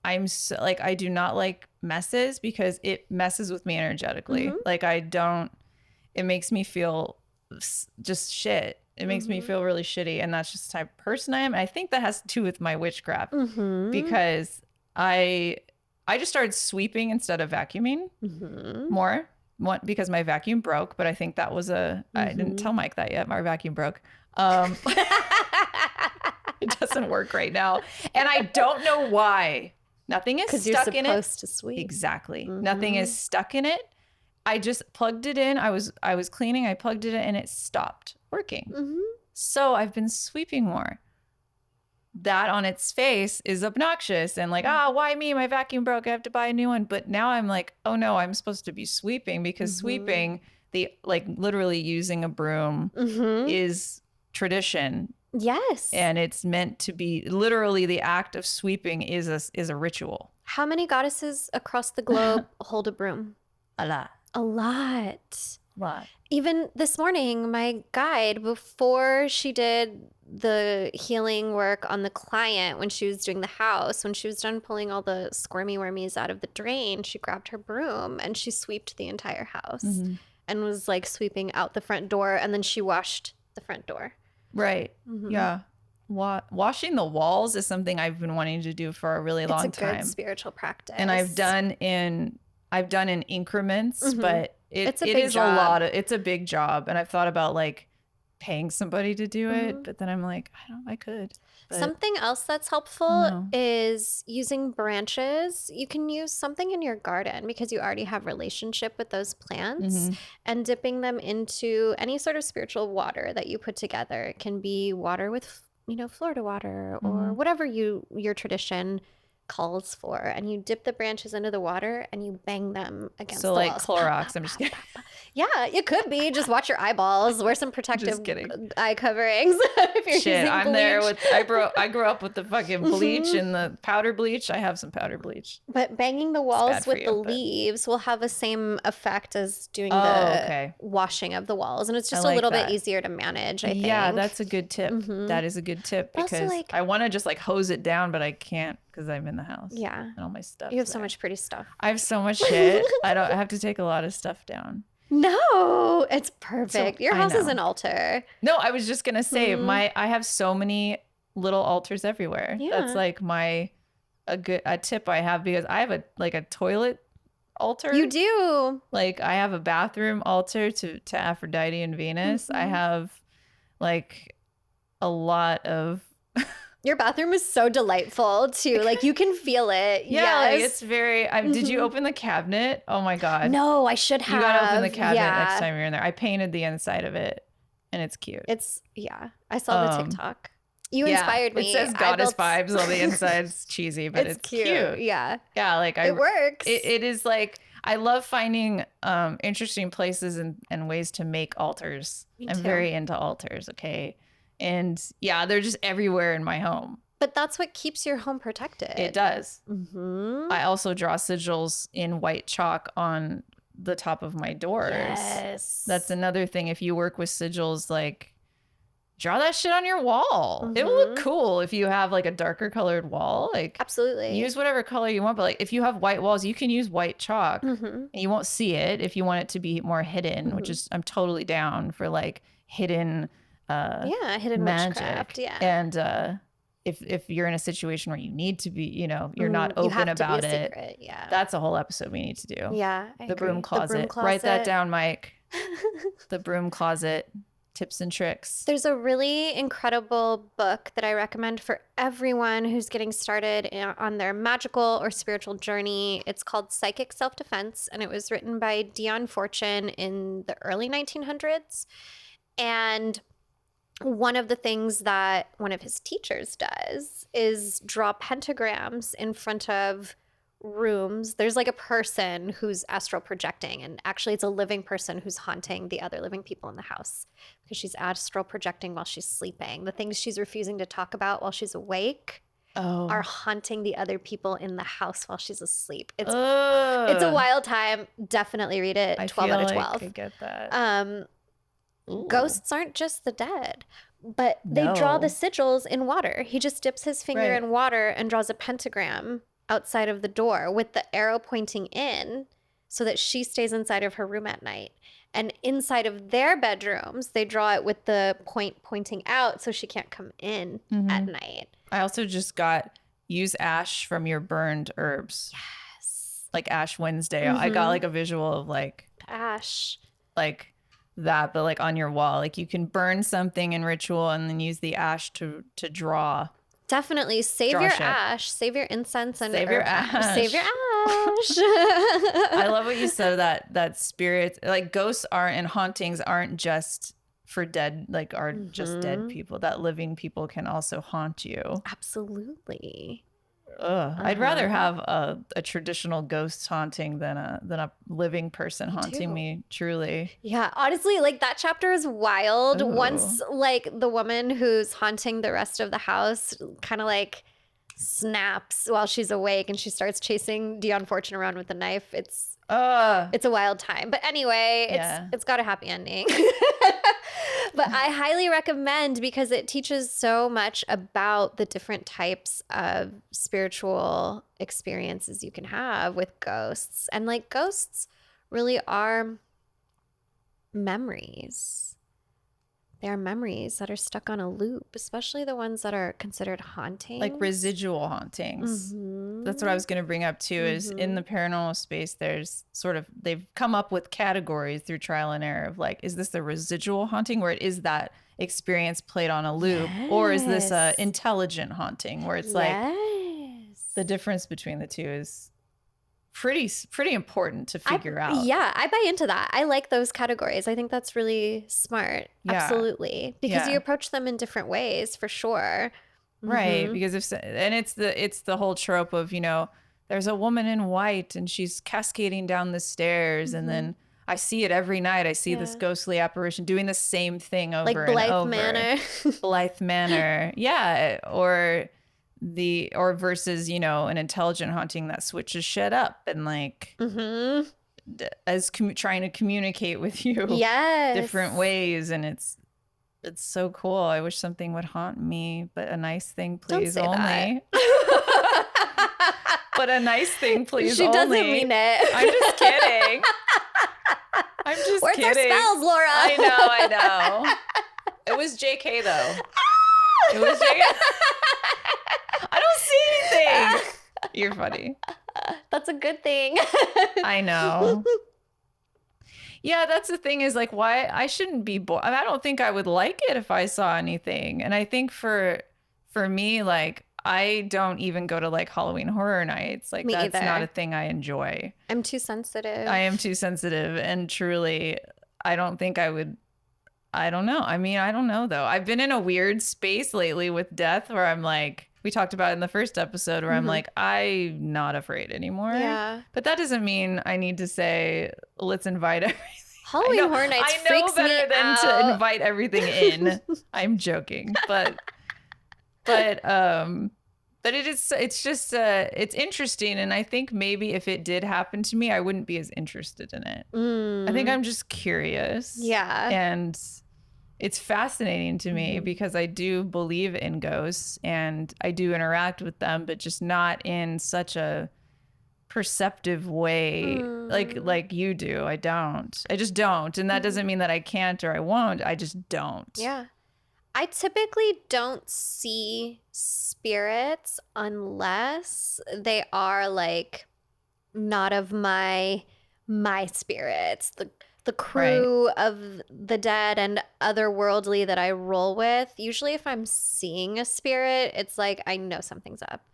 I'm so, like, I do not like messes because it messes with me energetically. Like, it makes me feel just shit. It makes me feel really shitty, and that's just the type of person I am. And I think that has to do with my witchcraft, because I just started sweeping instead of vacuuming more, because my vacuum broke. But I think that was I didn't tell Mike that yet. My vacuum broke. It doesn't work right now, and I don't know why. Nothing is stuck in it. Because you're supposed to sweep. Exactly. Nothing is stuck in it. I just plugged it in. I was cleaning. I plugged it in, and it stopped working. So I've been sweeping more. That on its face is obnoxious and like, why me? My vacuum broke. I have to buy a new one. But now I'm like, oh no, I'm supposed to be sweeping, because sweeping, literally using a broom is tradition. Yes. And it's meant to be, literally the act of sweeping is a ritual. How many goddesses across the globe hold a broom? A lot. A lot. Lot. Even this morning, my guide, before she did the healing work on the client, when she was doing the house, when she was done pulling all the squirmy wormies out of the drain, she grabbed her broom and she sweeped the entire house and was like sweeping out the front door, and then she washed the front door. Right. Yeah. Washing the walls is something I've been wanting to do for a really long time. It's a good spiritual practice. And I've done in increments, but it's a big job. And I've thought about like paying somebody to do it, but then I'm like, I could. But something else that's helpful is using branches. You can use something in your garden, because you already have relationship with those plants, and dipping them into any sort of spiritual water that you put together. It can be water with, Florida water or whatever your tradition calls for, and you dip the branches into the water and you bang them against the walls. So like Clorox. I'm just kidding. Yeah, it could be. Just watch your eyeballs. Wear some protective eye coverings. If you're using I'm bleach. there with. I grew up with the fucking bleach and the powder bleach. I have some powder bleach. But banging the walls with the leaves will have the same effect as doing the washing of the walls, and it's just a little bit easier to manage. I think. Yeah, that's a good tip. That is a good tip, because I want to just like hose it down, but I can't, because I'm in the house. Yeah, and all my stuff. You have so much pretty stuff. I have so much shit. I have to take a lot of stuff down. No, it's perfect. Your house is an altar. No, I was just gonna say I have so many little altars everywhere. Yeah. That's like a tip I have, because I have a toilet altar. You do. Like, I have a bathroom altar to Aphrodite and Venus. I have like a lot of. Your bathroom is so delightful too. Like, you can feel it. Yeah, like, it's very. Did you open the cabinet? Oh my god. No, I should have. You gotta open the cabinet next time you're in there. I painted the inside of it, and it's cute. I saw the TikTok. You inspired me. It says goddess vibes on the inside. It's cheesy, but it's cute. Yeah. Yeah, like it works. It is like, I love finding interesting places and ways to make altars. I'm very into altars. Okay. And yeah, they're just everywhere in my home. But that's what keeps your home protected. It does. I also draw sigils in white chalk on the top of my doors. Yes. That's another thing. If you work with sigils, like, draw that shit on your wall. It will look cool if you have like a darker colored wall. Like, absolutely. Use whatever color you want. But like, if you have white walls, you can use white chalk and you won't see it if you want it to be more hidden, which is, I'm totally down for like hidden hidden magic. Witchcraft, and if you're in a situation where you need to be, you're not open about it. Yeah, that's a whole episode we need to do. Yeah, the broom closet. Write that down, Mike. The broom closet tips and tricks. There's a really incredible book that I recommend for everyone who's getting started on their magical or spiritual journey. It's called Psychic Self-Defense, and it was written by Dion Fortune in the early 1900s. And one of the things that one of his teachers does is draw pentagrams in front of rooms. There's like a person who's astral projecting, and actually it's a living person who's haunting the other living people in the house because she's astral projecting while she's sleeping. The things she's refusing to talk about while she's awake are haunting the other people in the house while she's asleep. It's a wild time. Definitely read it. 12 out of 12. I get that. Ghosts aren't just the dead, but they draw the sigils in water. He just dips his finger in water and draws a pentagram outside of the door with the arrow pointing in so that she stays inside of her room at night. And inside of their bedrooms, they draw it with the point pointing out so she can't come in at night. I also just got use ash from your burned herbs. Yes. Like Ash Wednesday. I got like a visual of like ash. Like that, but like on your wall. Like you can burn something in ritual and then use the ash to draw. Definitely save your ash, save your incense, and save your ash. Save your ash. I love what you said, that spirits, like ghosts aren't, and hauntings aren't just for dead, like are just dead people. That living people can also haunt you. Absolutely. I'd rather have a traditional ghost haunting than a living person haunting me, truly. Yeah, honestly, like that chapter is wild. Once like the woman who's haunting the rest of the house kind of like snaps while she's awake and she starts chasing Dion Fortune around with a knife. It's a wild time. But anyway, it's got a happy ending. But I highly recommend because it teaches so much about the different types of spiritual experiences you can have with ghosts. And like ghosts really are memories. They are memories that are stuck on a loop, especially the ones that are considered hauntings. Like residual hauntings. That's what I was going to bring up too, is in the paranormal space, there's sort of, they've come up with categories through trial and error of like, is this a residual haunting where it is that experience played on a loop? Or is this a intelligent haunting where it's like the difference between the two is pretty important to figure out. Yeah, I buy into that. I like those categories. I think that's really smart. Yeah. Absolutely. Because you approach them in different ways for sure. Right. Because it's the whole trope of, you know, there's a woman in white and she's cascading down the stairs and then I see it every night. I see this ghostly apparition doing the same thing over like Blythe and over. Manor. Blythe Manor. Yeah. Or versus, you know, an intelligent haunting that switches shit up and like as trying to communicate with you different ways. And it's so cool. I wish something would haunt me, but a nice thing, please. Don't say only. But a nice thing, please. She only. doesn't mean it. I'm just kidding. I'm just Where's kidding. our spells, Laura? I know. It was JK though. It was JK. I don't see anything. You're funny. That's a good thing. I know. Yeah, that's the thing is like why I shouldn't be bored. I don't think I would like it if I saw anything. And I think for me, like I don't even go to like Halloween horror nights. Like that's not a thing I enjoy. I'm too sensitive. I am too sensitive. And truly, I don't think I would. I don't know. I mean, I don't know though. I've been in a weird space lately with death where I'm like, we talked about it in the first episode where I'm like, I'm not afraid anymore. Yeah. But that doesn't mean I need to say, let's invite everything. Halloween Horror Nights freaks me out. I know better than to invite everything in. I'm joking. But it's just, it's interesting. And I think maybe if it did happen to me, I wouldn't be as interested in it. I think I'm just curious. Yeah. And it's fascinating to me because I do believe in ghosts and I do interact with them, but just not in such a perceptive way like you do. I just don't. And that doesn't mean that I can't or I won't. I just don't. Yeah. I typically don't see spirits unless they are like not of my spirits. the crew of the dead and otherworldly that I roll with, usually if I'm seeing a spirit, it's like I know something's up.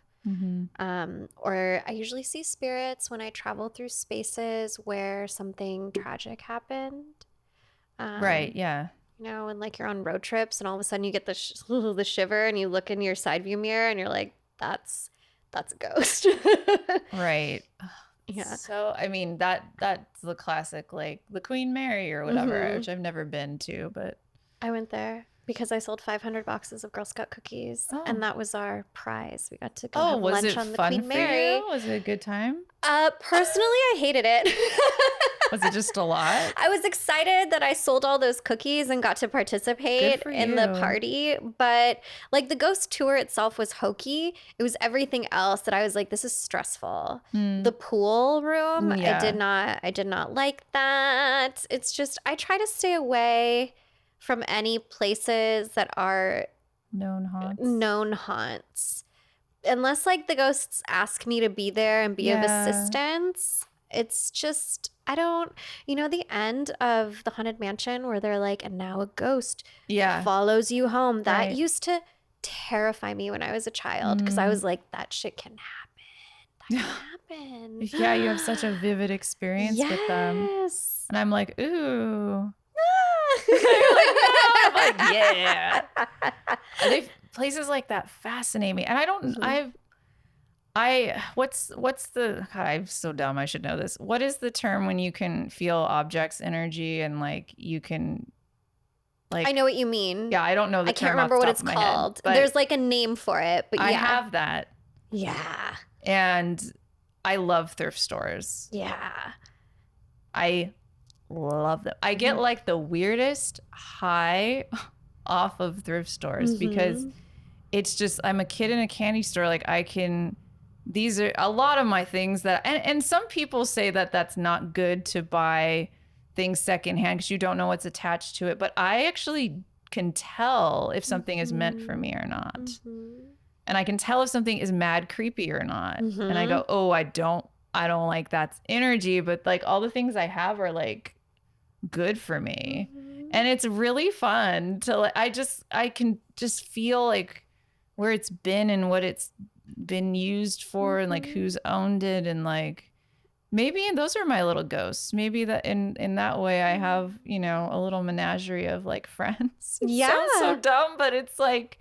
Or I usually see spirits when I travel through spaces where something tragic happened. Right. Yeah. You know, and like you're on road trips and all of a sudden you get the the shiver and you look in your side view mirror and you're like, that's a ghost. Right. Yeah. So, I mean, that's the classic, like the Queen Mary or whatever, which I've never been to, but I went there because I sold 500 boxes of Girl Scout cookies, and that was our prize. We got to go have was lunch it on the fun Queen for Mary. you? Was it a good time? Personally, I hated it. Was it just a lot? I was excited that I sold all those cookies and got to participate in the party, but like the ghost tour itself was hokey. It was everything else that I was like, this is stressful. The pool room, I did not like that. It's just I try to stay away from any places that are known haunts. Unless like the ghosts ask me to be there and be of assistance. It's just, I don't, the end of the Haunted Mansion where they're like, and now a ghost follows you home. That used to terrify me when I was a child because I was like, that shit can happen. That can happen. Yeah, you have such a vivid experience with them. And I'm like, ooh. I'm like, yeah. Places like that fascinate me. And I don't, what's the, God, I'm so dumb. I should know this. What is the term when you can feel objects' energy and like you can, like, I know what you mean. Yeah, I don't know the term. I can't remember what it's called. There's like a name for it, but I have that. Yeah. And I love thrift stores. Yeah. I love them. I get like the weirdest high off of thrift stores because it's just, I'm a kid in a candy store. Like these are a lot of my things that, and some people say that that's not good to buy things secondhand because you don't know what's attached to it. But I actually can tell if something is meant for me or not. And I can tell if something is mad creepy or not. And I go, oh, I don't like that's energy, but like all the things I have are like good for me. And it's really fun to like, I can just feel like where it's been and what it's been used for and like who's owned it. And like, maybe those are my little ghosts. Maybe that in that way I have, a little menagerie of like friends. It sounds so dumb, but it's like,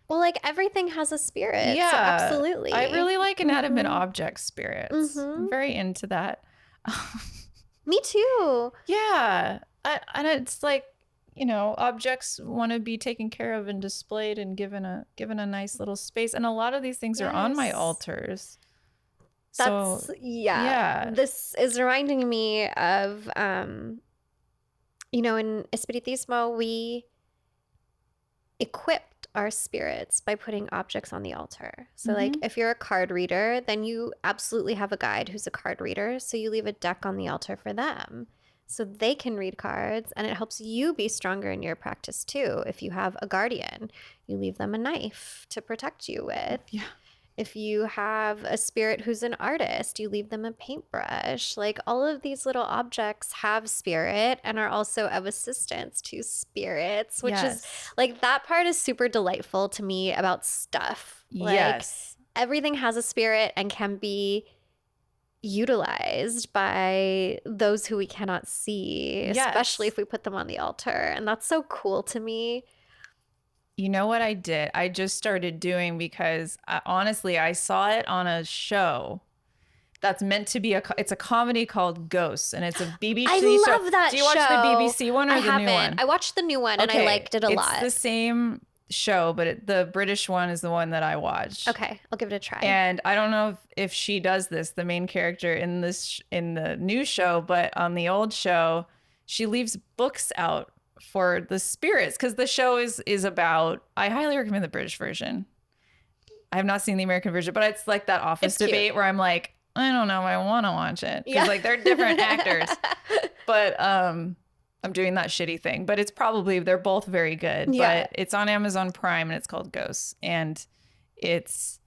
well, like everything has a spirit. Yeah, so absolutely. I really like inanimate object spirits. I'm very into that. Me too. Yeah. And it's like, objects want to be taken care of and displayed and given a nice little space. And a lot of these things are on my altars. That's, yeah. This is reminding me of, in Espiritismo, we equipped our spirits by putting objects on the altar. So like if you're a card reader, then you absolutely have a guide who's a card reader. So you leave a deck on the altar for them so they can read cards, and it helps you be stronger in your practice too. If you have a guardian, you leave them a knife to protect you with. Yeah. If you have a spirit who's an artist, you leave them a paintbrush. Like all of these little objects have spirit and are also of assistance to spirits, which is like that part is super delightful to me about stuff. Like, everything has a spirit and can be utilized by those who we cannot see, especially if we put them on the altar. And that's so cool to me. You know what I did? I just started doing because honestly, I saw it on a show that's meant to be it's a comedy called Ghosts, and it's a BBC show. I love that show. Do you watch the BBC one or the new one? I watched the new one and I liked it a lot. It's the same show, but the British one is the one that I watched. Okay, I'll give it a try. And I don't know if she does this, the main character in the new show, but on the old show, she leaves books out for the spirits because the show is about, I highly recommend the British version. I have not seen the American version, but it's like that office debate where I'm like, I don't know, I want to watch it because like they're different actors, but I'm doing that shitty thing, but they're both very good. But it's on Amazon Prime and it's called Ghosts, and it's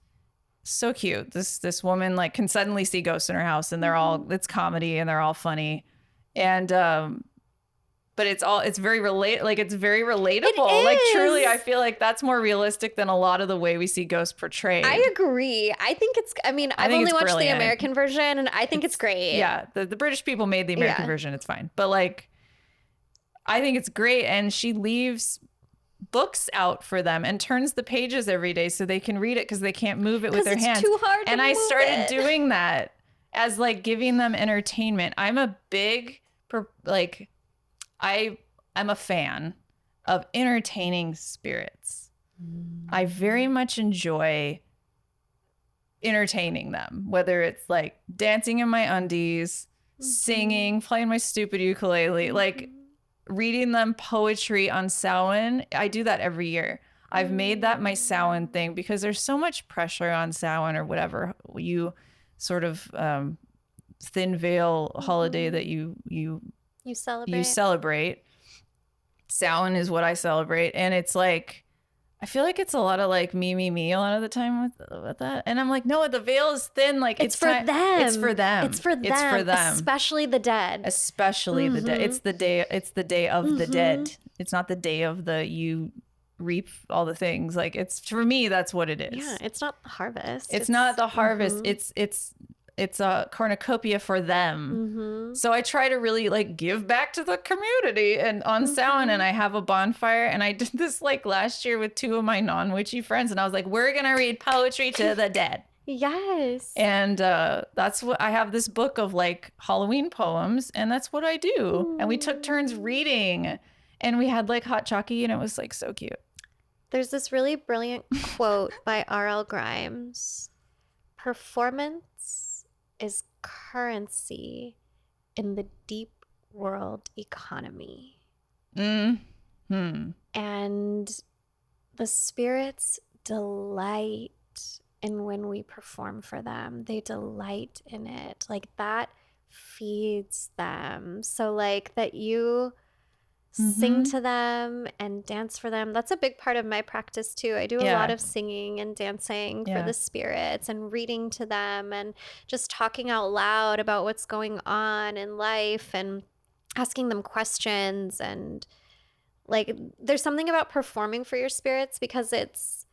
so cute. This woman like can suddenly see ghosts in her house, and it's comedy and they're all funny, and but it's very it's very relatable. Like truly, I feel like that's more realistic than a lot of the way we see ghosts portrayed. I agree. I think it's, I mean, I've only watched the American version and I think it's great. Yeah. The British people made the American version. It's fine. But like, I think it's great. And she leaves books out for them and turns the pages every day so they can read it because they can't move it with their hands. Too hard to and I move started it. doing that as like giving them entertainment. I'm a big, I'm a fan of entertaining spirits. I very much enjoy entertaining them, whether it's like dancing in my undies, singing, playing my stupid ukulele, like reading them poetry on Samhain. I do that every year. I've made that my Samhain thing because there's so much pressure on Samhain or whatever you sort of thin veil holiday that you celebrate. Samhain is what I celebrate, and it's like I feel like it's a lot of like me a lot of the time with that. And I'm like, no, the veil is thin. Like it's for them. It's for them. It's for them. Especially the dead. Especially the dead. It's the day. It's the day of the dead. It's not the day of the you reap all the things. Like it's for me. That's what it is. Yeah. It's not the harvest. It's not the harvest. It's a cornucopia for them. So I try to really like give back to the community and on Samhain, and I have a bonfire, and I did this like last year with 2 of my non-witchy friends, and I was like, we're gonna read poetry to the dead. Yes. And that's what I have, this book of like Halloween poems, and that's what I do. And we took turns reading, and we had like hot chocolate, and it was like so cute. There's this really brilliant quote by R.L. Grimes. Performance is currency in the deep world economy. And the spirits delight in when we perform for them. They delight in it. Like that feeds them. So like that you sing to them and dance for them. That's a big part of my practice too. I do a lot of singing and dancing for the spirits and reading to them and just talking out loud about what's going on in life and asking them questions. And like there's something about performing for your spirits because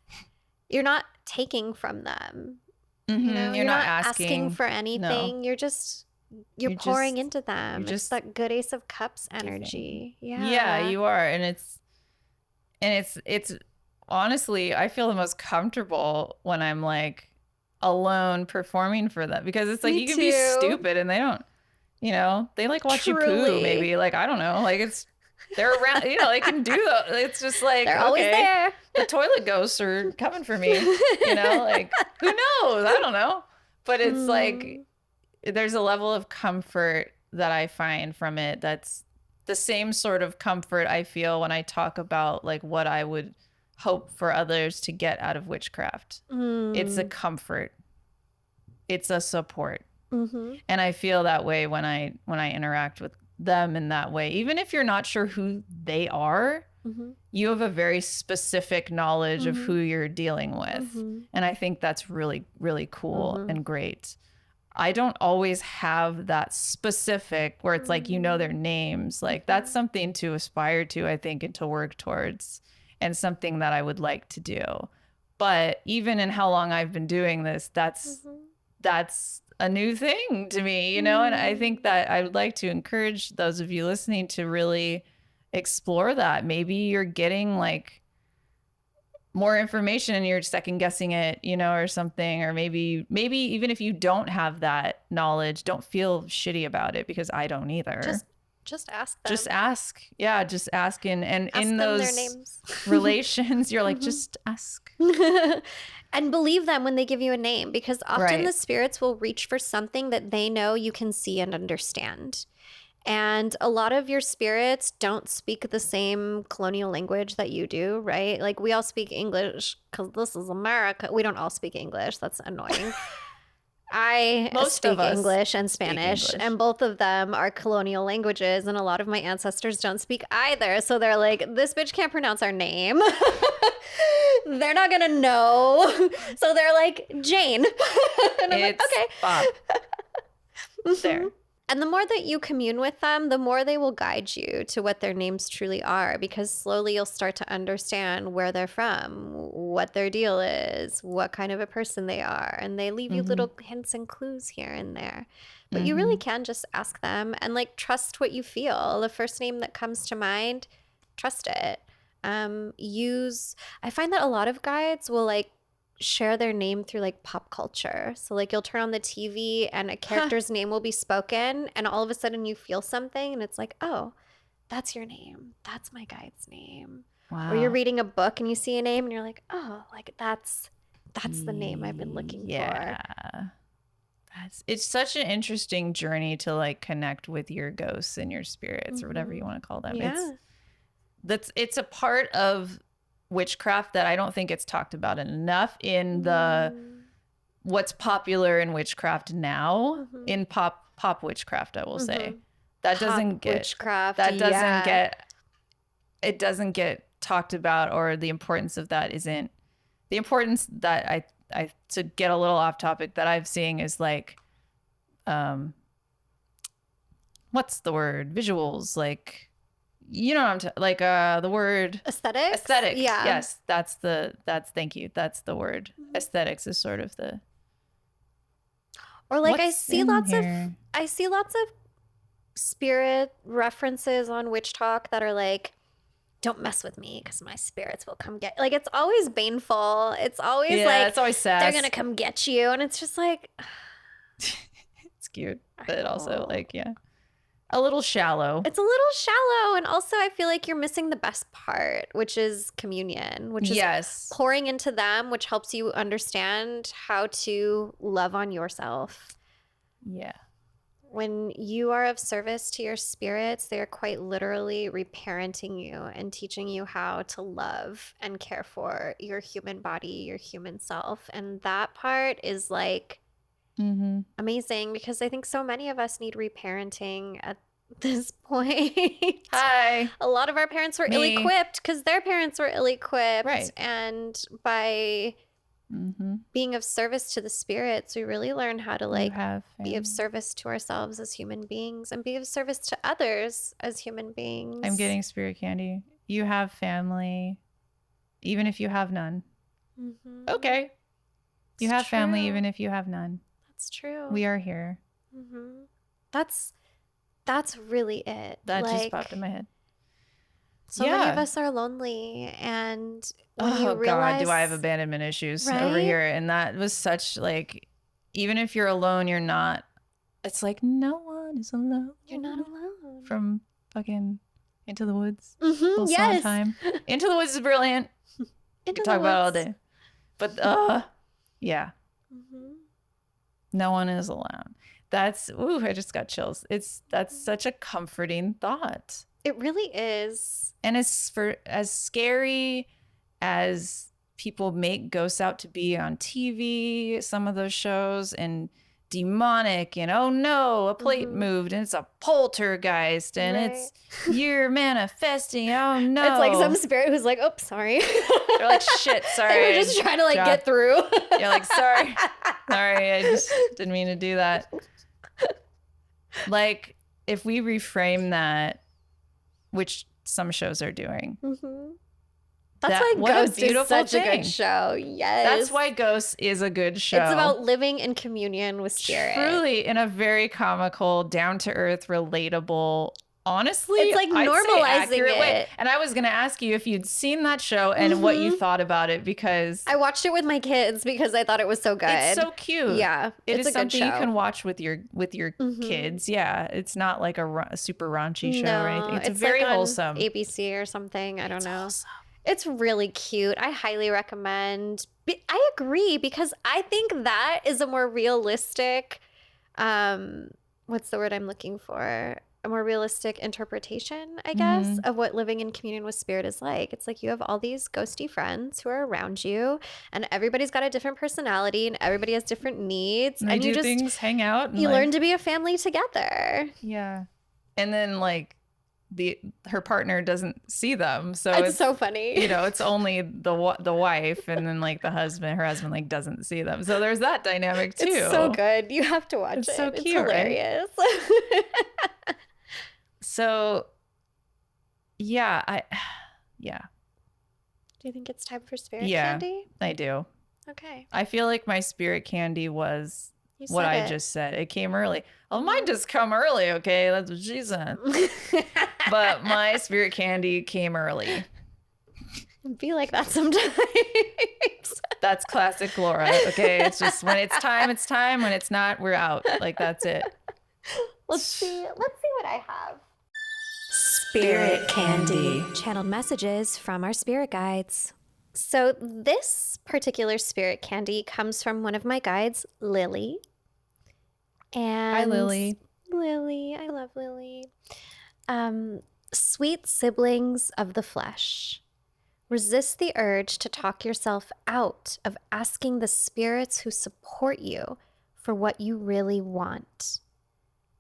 you're not taking from them. You know, you're not asking for anything. No. You're pouring into them. It's that good Ace of Cups energy. Yeah, you are. And it's honestly, I feel the most comfortable when I'm like alone performing for them, because it's like you can be stupid and they don't, you know, they like watch you poo maybe. Like, I don't know. Like they're around, you know, they can do that. It's just like, they're always there. The toilet ghosts are coming for me, you know, like who knows? I don't know. But it's like, there's a level of comfort that I find from it that's the same sort of comfort I feel when I talk about like what I would hope for others to get out of witchcraft. It's a comfort. It's a support. And I feel that way when I interact with them in that way. Even if you're not sure who they are, you have a very specific knowledge of who you're dealing with. And I think that's really, really cool and great. I don't always have that specific where it's like, you know, their names. Like that's something to aspire to, I think, and to work towards, and something that I would like to do. But even in how long I've been doing this, that's a new thing to me, you know? And I think that I would like to encourage those of you listening to really explore that. Maybe you're getting like more information and you're second guessing it, you know, or something. Or maybe even if you don't have that knowledge, don't feel shitty about it, because I don't either. Just ask them. Just ask. Yeah, just ask. And ask in them those their names. relations, you're like, just ask. And believe them when they give you a name, because often the spirits will reach for something that they know you can see and understand. And a lot of your spirits don't speak the same colonial language that you do, right? Like we all speak English because this is America. We don't all speak English. That's annoying. I speak English and Spanish, and both of them are colonial languages, and a lot of my ancestors don't speak either. So they're like, this bitch can't pronounce our name. They're not going to know. So they're like, Jane. And I'm like, okay. Bob. There. And the more that you commune with them, the more they will guide you to what their names truly are, because slowly you'll start to understand where they're from, what their deal is, what kind of a person they are. And they leave you little hints and clues here and there. But you really can just ask them and like trust what you feel. The first name that comes to mind, trust it. I find that a lot of guides will like share their name through like pop culture. So like you'll turn on the TV and a character's name will be spoken and all of a sudden you feel something and it's like, oh, that's your name. That's my guide's name. Wow. Or you're reading a book and you see a name and you're like, oh, like that's the name I've been looking for. Yeah. It's such an interesting journey to like connect with your ghosts and your spirits or whatever you want to call them. Yeah. It's a part of witchcraft that I don't think it's talked about enough in the what's popular in witchcraft now, in pop witchcraft, I will say. That doesn't get witchcraft. that doesn't get it doesn't get talked about, or the importance of that isn't the importance that I to get a little off topic that I'm seeing is like what's the word? Visuals, like you know what I'm the word aesthetics. Yeah. Yes, thank you. That's the word. Aesthetics is sort of the. Or like I What's see in lots here? of spirit references on Witch Talk that are like, don't mess with me because my spirits will come get, like, it's always baneful. It's always It's always sad. they're gonna come get you, and it's just like It's cute, but also like a little shallow. it's a little shallow. And also I feel like you're missing the best part, which is communion, which is pouring into them, which helps you understand how to love on yourself. Yeah. When you are of service to your spirits, they are quite literally reparenting you and teaching you how to love and care for your human body, your human self. And that part is like amazing, because I think so many of us need reparenting at this point. Hi. A lot of our parents were ill-equipped because their parents were ill-equipped. Right. And by being of service to the spirits, we really learn how to like be of service to ourselves as human beings and be of service to others as human beings. I'm getting spirit candy. You have family, even if you have none. Okay. You have family, even if you have none. That's true. We are here. That's really it. That just popped in my head. So many of us are lonely, and when you realize, God, do I have abandonment issues right? over here? And that was such like, even if you're alone, you're not. It's like no one is alone. You're not alone. From fucking Into the Woods. Yes. Time. Into the Woods is brilliant. We can talk about it all day. But yeah. No one is alone. That's I just got chills. That's such a comforting thought. It really is. And as scary as people make ghosts out to be on TV, some of those shows, and demonic, and oh no, a plate moved and it's a poltergeist and it's you're manifesting. Oh no. It's like some spirit who's like, oh, sorry. They're like, shit, sorry. They were just trying to like get through. You're like, sorry. Sorry, I just didn't mean to do that. Like, if we reframe that, which some shows are doing. That's why Ghost is such a good show. Yes. That's why Ghost is a good show. It's about living in communion with spirit. Truly, in a very comical, down-to-earth, relatable, honestly, it's like normalizing it. Way. And I was going to ask you if you'd seen that show and what you thought about it, because I watched it with my kids because I thought it was so good. It's so cute. Yeah. It's something you can watch with your kids. Yeah. It's not like a super raunchy show or anything. It's very like wholesome. ABC or something. I don't know. Wholesome. It's really cute. I highly recommend. I agree, because I think that is a more realistic, what's the word I'm looking for? A more realistic interpretation, I guess, of what living in communion with spirit is like. It's like you have all these ghosty friends who are around you, and everybody's got a different personality, and everybody has different needs. And you do things, hang out. And you learn to be a family together. Yeah. And then like her partner doesn't see them. So It's so funny. You know, it's only the wife, and then like her husband like doesn't see them. So there's that dynamic too. It's so good. You have to watch it. So It's cute, hilarious. Right? So yeah, yeah. Do you think it's time for spirit Yeah, candy? I do. Okay. I feel like my spirit candy was You what said I it. just said. It came early. Oh, mine just come early. Okay, that's what she said. But my spirit candy came early. Be like that sometimes. That's classic Laura. Okay, it's just when it's time, it's time. When it's not, we're out. Like that's it. Let's see what I have. Spirit candy. Channeled messages from our spirit guides. So this particular spirit candy comes from one of my guides, Lily. And Hi, Lily. Lily, I love Lily. Sweet siblings of the flesh. Resist the urge to talk yourself out of asking the spirits who support you for what you really want.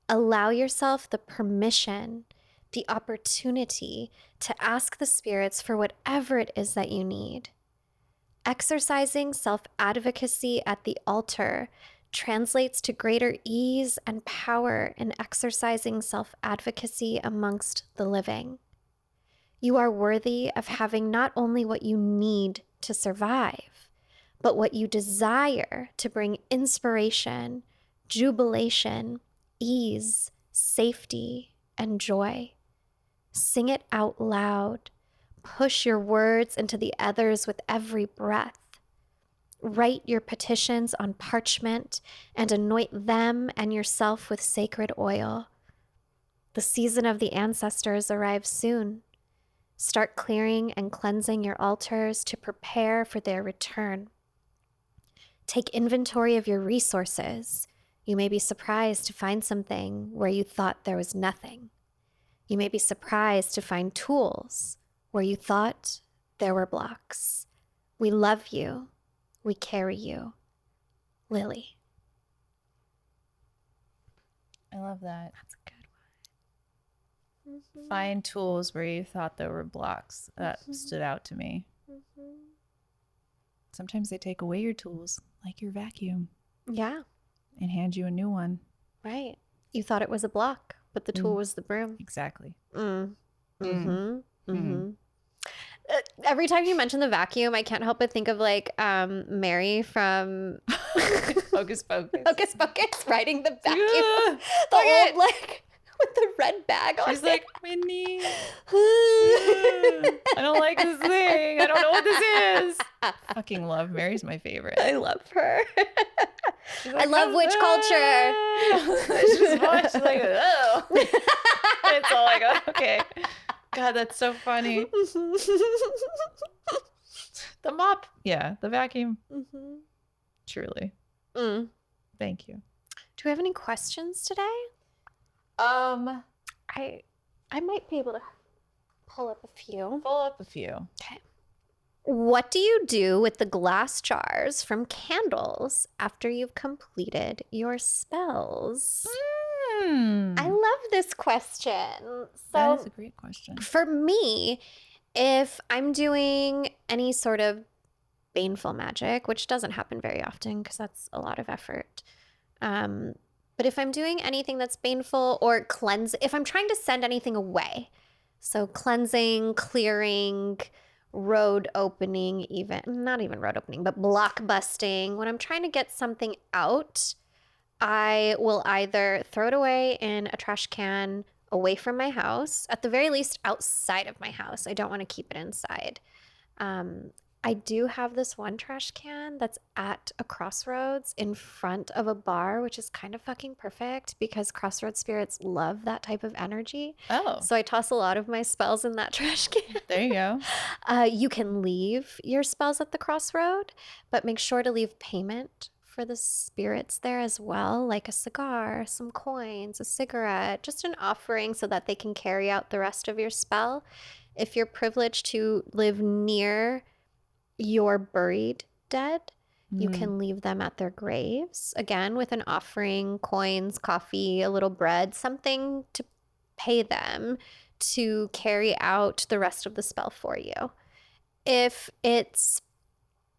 Allow yourself the permission, the opportunity to ask the spirits for whatever it is that you need. Exercising self-advocacy at the altar translates to greater ease and power in exercising self-advocacy amongst the living. You are worthy of having not only what you need to survive, but what you desire to bring inspiration, jubilation, ease, safety, and joy. Sing it out loud. Push your words into the others with every breath. Write your petitions on parchment and anoint them and yourself with sacred oil. The season of the ancestors arrives soon. Start clearing and cleansing your altars to prepare for their return. Take inventory of your resources. You may be surprised to find something where you thought there was nothing. You may be surprised to find tools where you thought there were blocks. We love you. We carry you. Lily. I love that. That's a good one. Mm-hmm. Find tools where you thought there were blocks. That stood out to me. Mm-hmm. Sometimes they take away your tools, like your vacuum, Yeah, and hand you a new one. right. You thought it was a block, but the tool was the broom. Exactly. Every time you mention the vacuum, I can't help but think of like Mary from Hocus Pocus. Hocus Pocus riding the vacuum. Yeah, The old like with the red bag on she's it. like, Minnie, I don't like this thing. I don't know what this is. Fucking love. Mary's my favorite. I love her. She's I love witch culture. She's just watching like, oh. It's all like, okay. God, that's so funny. The mop. Yeah, the vacuum. Truly. Thank you. Do we have any questions today? I might be able to pull up a few. Pull up a few. Okay. What do you do with the glass jars from candles after you've completed your spells? I love this question. That is So a great question. for me, if I'm doing any sort of baneful magic, which doesn't happen very often because that's a lot of effort. But if I'm doing anything that's baneful or if I'm trying to send anything away, so cleansing, clearing, road opening, even not even road opening, but block busting, when I'm trying to get something out, I will either throw it away in a trash can away from my house, at the very least outside of my house. I don't want to keep it inside. I do have this one trash can that's at a crossroads in front of a bar, which is kind of fucking perfect because crossroads spirits love that type of energy. Oh, So I toss a lot of my spells in that trash can. there you go. You can leave your spells at the crossroad, but make sure to leave payment for the spirits there as well, like a cigar, some coins, a cigarette, just an offering so that they can carry out the rest of your spell. If you're privileged to live near your buried dead, you can leave them at their graves, again, with an offering, coins, coffee, a little bread, something to pay them to carry out the rest of the spell for you. If it's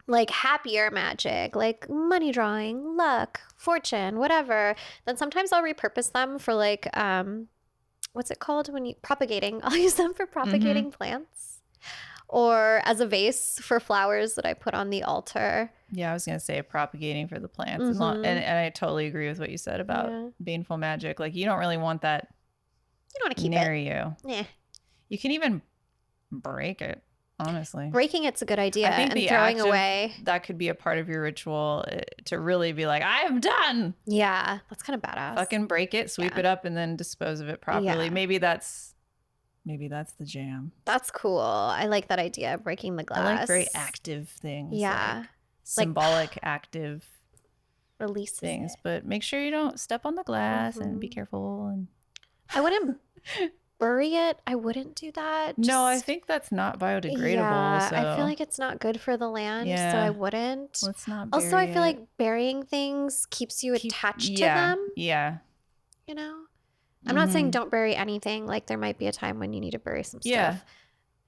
like happier magic, like money drawing, luck, fortune, whatever, then sometimes I'll repurpose them for like, what's it called when you propagating? I'll use them for propagating plants, or as a vase for flowers that I put on the altar. Yeah, I was gonna say propagating for the plants, and I totally agree with what you said about baneful magic. Like, you don't really want that. You don't want to keep near it. you. Yeah. You can even break it. Honestly, Breaking it's a good idea, I think and the throwing act of- away. that could be a part of your ritual to really be like, I am done. Yeah, that's kind of badass. Fucking break it, sweep it up, and then dispose of it properly. Yeah. Maybe that's the jam. That's cool. I like that idea. Breaking the glass. I like very active things. Yeah. like symbolic, active Releases things. it. But make sure you don't step on the glass and be careful. And I wouldn't bury it. I wouldn't do that. no, I Just- think that's not biodegradable. Yeah, so I feel like it's not good for the land, so Yeah. I wouldn't. let's not. Also, I bury feel it. like burying things keeps you attached to yeah, them, Yeah. you know? I'm not saying don't bury anything. Like, there might be a time when you need to bury some stuff. Yeah.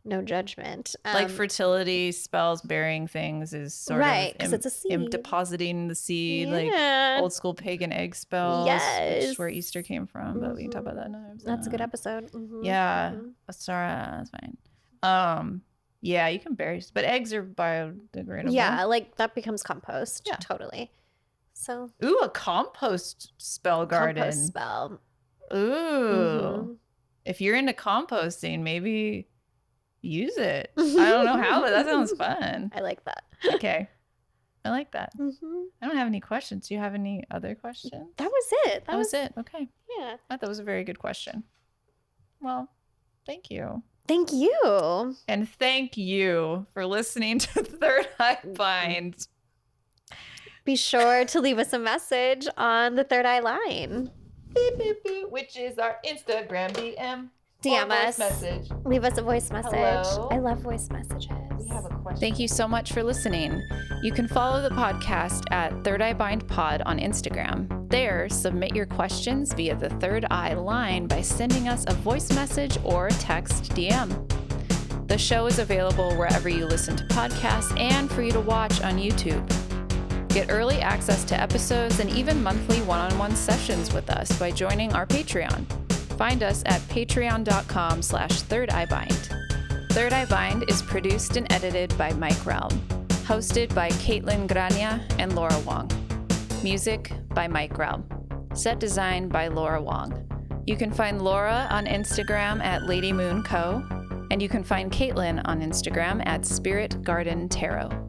No judgment. Like fertility spells, burying things is sort Right, of 'cause it's a seed. depositing the seed, like Yeah. old school pagan egg spells, which Yes. is where Easter came from. But we can talk about that another episode. That's a good episode. Yeah, sorry, that's fine. Yeah, you can bury, but eggs are biodegradable. Yeah, like that becomes compost. Yeah. Totally. So, Ooh, a compost spell garden. compost spell. Ooh, if you're into composting, maybe use it. I don't know how, but that sounds fun. I like that. Okay, I like that. Mm-hmm. I don't have any questions. Do you have any other questions? That was it. That was it. Okay. Yeah. I thought that was a very good question. Well, thank you. Thank you. And thank you for listening to Third Eye Bind. Be sure to leave us a message on the Third Eye line. Beep, beep, beep, which is our Instagram DM. DM or voice us. message. Leave us a voice message. Hello? I love voice messages. We have a question. Thank you so much for listening. You can follow the podcast at Third Eye Bind Pod on Instagram. There, submit your questions via the Third Eye line by sending us a voice message or text DM. The show is available wherever you listen to podcasts and for you to watch on YouTube. Get early access to episodes and even monthly one-on-one sessions with us by joining our Patreon. Find us at patreon.com/thirdeyebind. Third Eye Bind is produced and edited by Mike Realm. Hosted by Caitlin Grania and Laura Wong. Music by Mike Realm. Set design by Laura Wong. You can find Laura on Instagram at Lady Moon Co. And you can find Caitlin on Instagram at Spirit Garden Tarot.